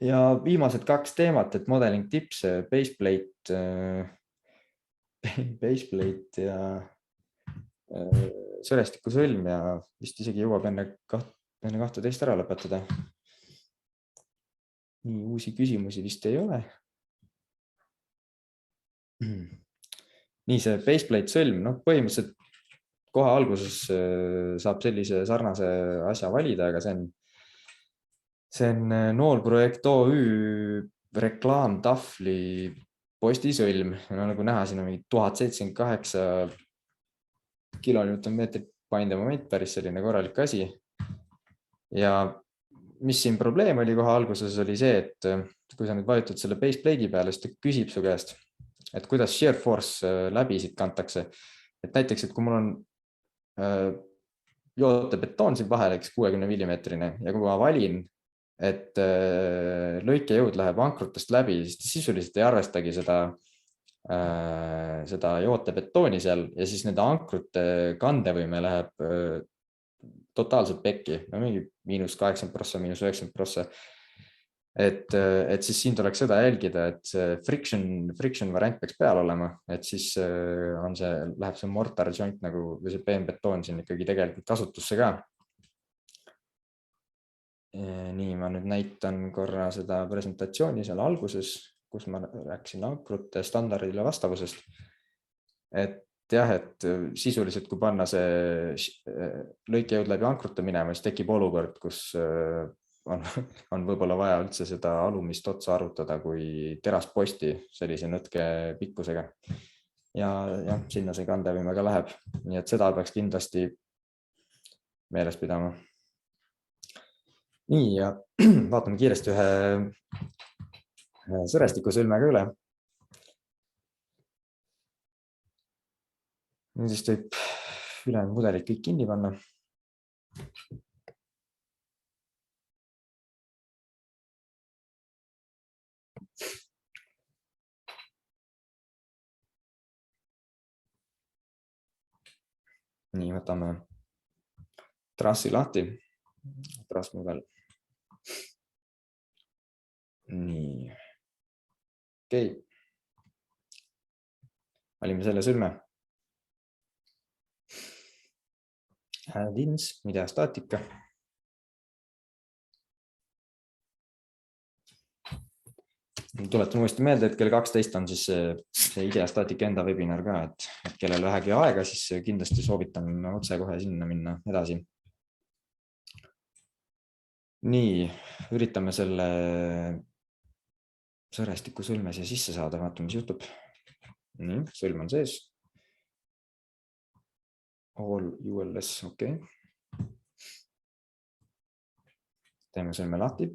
ja viimased 2 teemat, et modeling tips, baseplate ja sõrestikusõlm ja vist isegi jõuab enne 12 ära lõpetada. Nii, uusi küsimusi vist ei ole. Nii, see baseplate sõlm, põhimõtteliselt kohe alguses saab sellise sarnase asja valida, aga see on noorprojekt OÜ reklaamtahvli postisõlm. Nagu näha, siin on mingi 1078 kilonewton-meetrit paindemoment, päris selline korralik asi. Ja mis siin probleem oli kohe alguses oli see, et kui sa nüüd vajutad selle base plate'i peale, siis ta küsib su käest, et kuidas shear force läbi siit kantakse. Et näiteks, et kui mul on jootebetoon siin vahel, 60 millimeetrine ja kui ma valin, et lõikejõud läheb ankrutest läbi, siis ta sisuliselt ei arvestagi seda jootebetooni seal ja siis nende ankrute kandevõime läheb totaalselt pekki, mingi -80%, -90%. Et siis siin tuleks seda jälgida, et see friction variant peaks peal olema, et siis läheb see mortar joint nagu või see peenbetoon siin ikkagi tegelikult kasutusse ka. Nii, ma nüüd näitan korra seda presentatsiooni seal alguses, kus ma rääkisin ankrute standardile vastavusest. Et jah, et sisuliselt kui panna see lõikejõud läbi ankrute minema, siis tekib olukord, kus on võib-olla vaja üldse seda alumist otsa arvutada kui terasposti sellise nõtke pikkusega. Ja sinna see kandevõime ka läheb. Nii et seda peaks kindlasti meeles pidama. Nii, ja vaatame kiiresti ühe sõrestikusõlmega üle. Nüüd siis võib ülejäänud mudelid kõik kinni panna. Nii, võtame trassi lahti. Trassmudel. Nii. Okei. Valime selle sõlme. Add-ins, ideastaatika. Tuletan uuesti meelde, et kell 12 on siis see ideastaatika enda webinar ka, et kellel vähegi aega, siis kindlasti soovitan otse kohe sinna minna edasi. Nii, üritame selle sõrestiku sõlme siia sisse saada, vaatame, mis juhtub. Nii, sõlm on sees. All ULS, okei. Teeme sõlme lahti.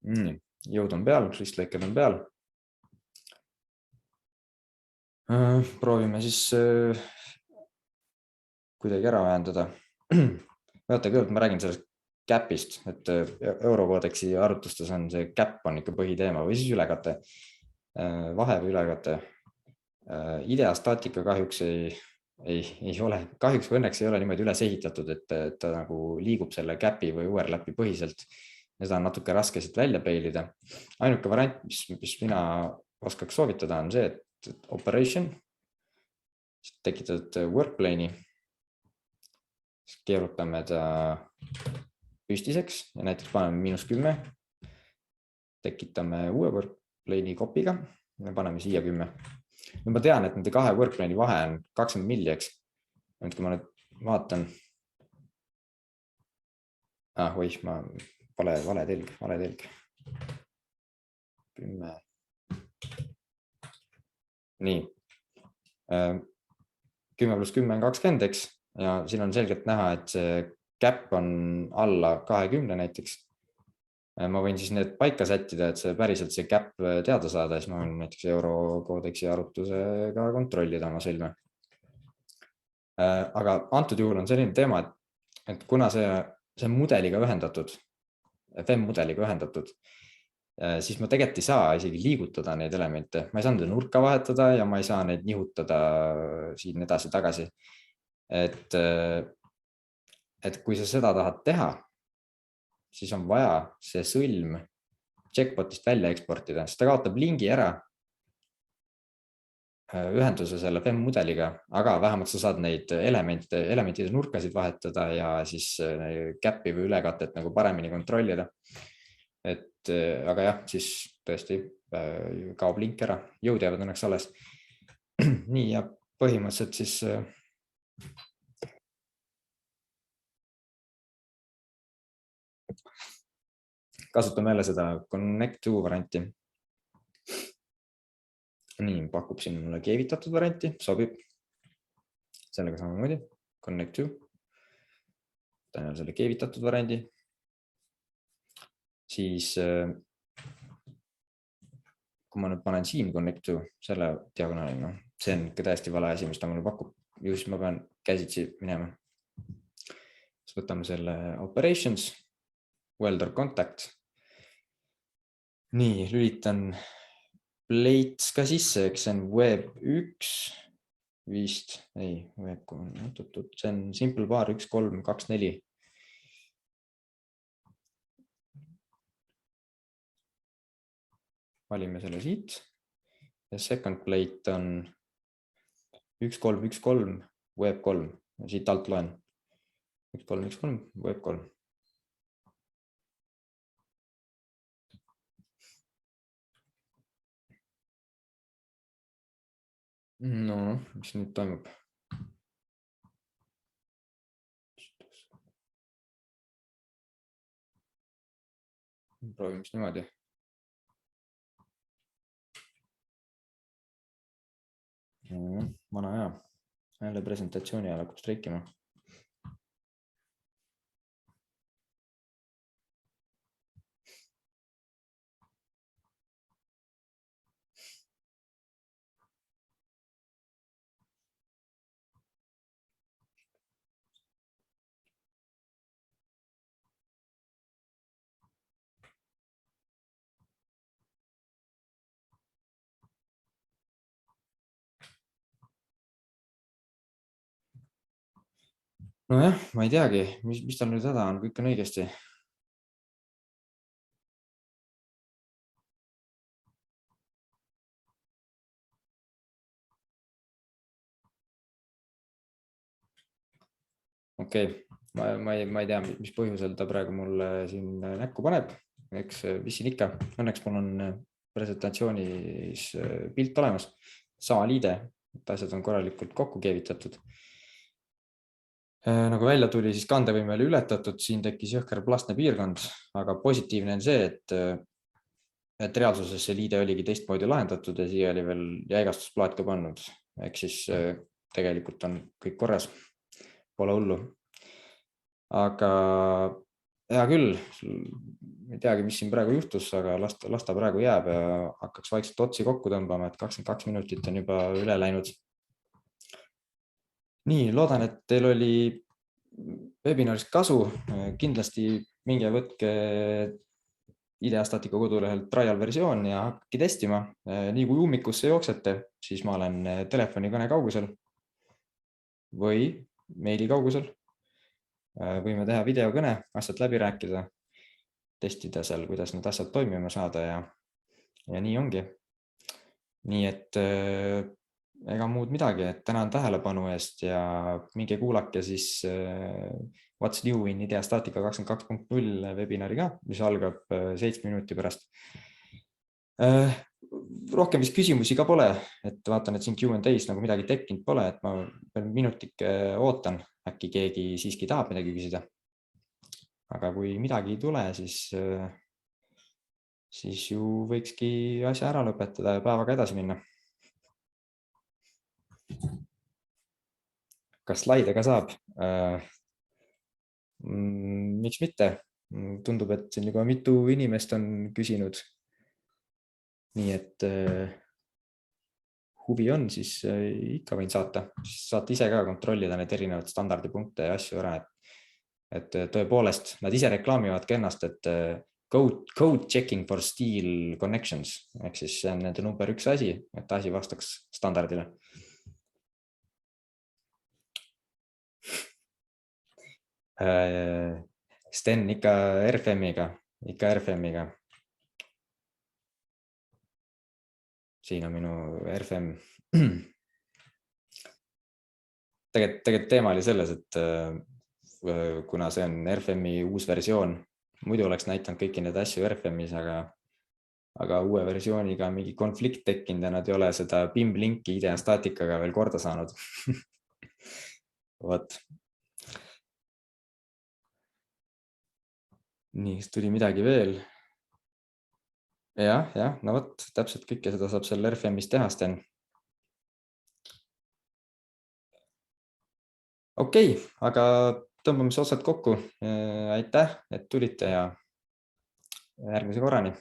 Nii, jõud on peal, ristlõiked on peal. Proovime siis kuidagi ära vähendada. Kõigepealt ma räägin sellest cap'ist, et Eurokoodeksi arvutustes on see cap on ikka põhiteema või siis ülekate, vahe või ülekate. Ideastaatika kahjuks ei ole, kahjuks või õnneks ei ole niimoodi üles ehitatud, et ta nagu liigub selle cap'i või overlap'i põhiselt. Ja seda on natuke raske siit välja peilida. Ainuke variant, mis mina oskaks soovitada, on see, et operation, tekitad workplane'i, keerutame ta püstiseks ja näiteks paneme -10, tekitame uue workplane'i kopiga ja paneme siia 10. Nüüd ma tean, et nende kahe workplane'i vahe on 20 millieks. Nüüd kui ma nüüd vaatan, oih, ma vale telg. 10. Nii. 10 + 10 on 20, eks? Ja siin on selgelt näha, et see cap on alla 20 näiteks. Ma võin siis need paika sättida, et see päriselt see cap teada saada, siis ma võin näiteks Eurokoodeksi arvutusega kontrollida oma sõlme. Aga antud juhul on selline teema, et kuna see mudeliga ühendatud, FM-mudeliga ühendatud, siis ma tegelikult ei saa isegi liigutada neid elemente. Ma ei saa neid nurka vahetada ja ma ei saa neid nihutada siin edasi-tagasi. Et kui sa seda tahad teha, siis on vaja see sõlm checkbotist välja eksportida, sest ta kaotab lingi ära. ühenduse selle FEM mudeliga, aga vähemalt sa saad neid elementide nurkasid vahetada ja siis cap'i või ülekatet nagu paremini kontrollida. Aga jah, siis tõesti kaob link ära, jõud jäävad õnneks alles. Nii ja põhimõtteliselt siis kasutame jälle seda connect to varianti. Nii, pakub siin mulle keevitatud varianti, sobib. Sellega samamoodi, connect to. Tänan selle keevitatud variandi. Siis kui ma nüüd panen siin connect to selle diagonaali, no, see on ikka täiesti vale asi, mis ta mulle pakub. Just ma pean käsitsi minema. Siis võtame selle operations, welder contact. Nii, lülitan plates ka sisse, eks see on web 1 vist, ei, web 3, see on simple bar 1, 3, 2, 4. Valime selle siit ja second plate on 1, 3, 1, 3, web 3. Siit alt loen 1, 3, 1, 3, web 3. No, mis nüüd toimub? Proovime siis niimoodi. Vana hea. Jälle presentatsiooni ajal hakkab streikima. Nojah, ma ei teagi, mis tal nüüd häda on, kõik on õigesti. Okei, ma ei tea, mis põhjusel ta praegu mulle siin näkku paneb. Eks mis siin ikka, õnneks mul on presentatsioonis pilt olemas, sama liide, et asjad on korralikult kokku keevitatud. Nagu välja tuli, siis kandevõime oli ületatud, siin tekkis jõhker plastne piirkond, aga positiivne on see, et reaalsuses see liide oligi teistmoodi lahendatud ja siia oli veel jäigastusplaat ka pannud. Ehk siis tegelikult on kõik korras, pole hullu. Aga hea küll, ei teagi, mis siin praegu juhtus, aga las ta praegu jääb ja hakkaks vaikselt otsi kokku tõmbama, et 22 minutit on juba üle läinud. Nii, loodan, et teil oli webinarist kasu. Kindlasti minge võtke Ideastatika kodulehel trial versioon ja hakake testima. Nii kui ummikusse jooksete, siis ma olen telefonikõne kaugusel või meili kaugusel. Võime teha videokõne, asjad läbi rääkida, testida seal, kuidas need asjad toimima saada ja nii ongi. Nii et ega muud midagi, et tänan tähelepanu eest ja minge kuulake siis What's New in Ideastatika 22.0 webinari ka, mis algab 7 minuti pärast. Rohkem vist küsimusi ka pole, et vaatan, et siin Q&A's nagu midagi tekkinud pole, et ma veel minutike ootan, äkki keegi siiski tahab midagi küsida. Aga kui midagi ei tule, siis ju võikski asja ära lõpetada ja päevaga edasi minna. Kas slaide ka saab? Miks mitte? Tundub, et siin juba mitu inimest on küsinud. Nii et huvi on, siis ikka võin saata. Saate ise ka kontrollida need erinevad standardipunkte ja asju ära. Et tõepoolest, nad ise reklaamivad ka ennast, et code checking for steel connections. Ehk siis see on nende number 1 asi, et asi vastaks standardile. Sten, ikka RFM-iga. siin on minu RFM. Tegelikult teema oli selles, et kuna see on RFM-i uus versioon, muidu oleks näitanud kõiki need asju RFM-is, aga uue versiooniga on mingi konflikt tekkinud ja nad ei ole seda BIM-linki IDEA staatikaga veel korda saanud. Vot. Nii, kas tuli midagi veel? Jah, no vot, täpselt kõike seda saab seal RFM-is teha, Sten. Okei, aga tõmbame otsad kokku. Aitäh, et tulite ja järgmise korrani.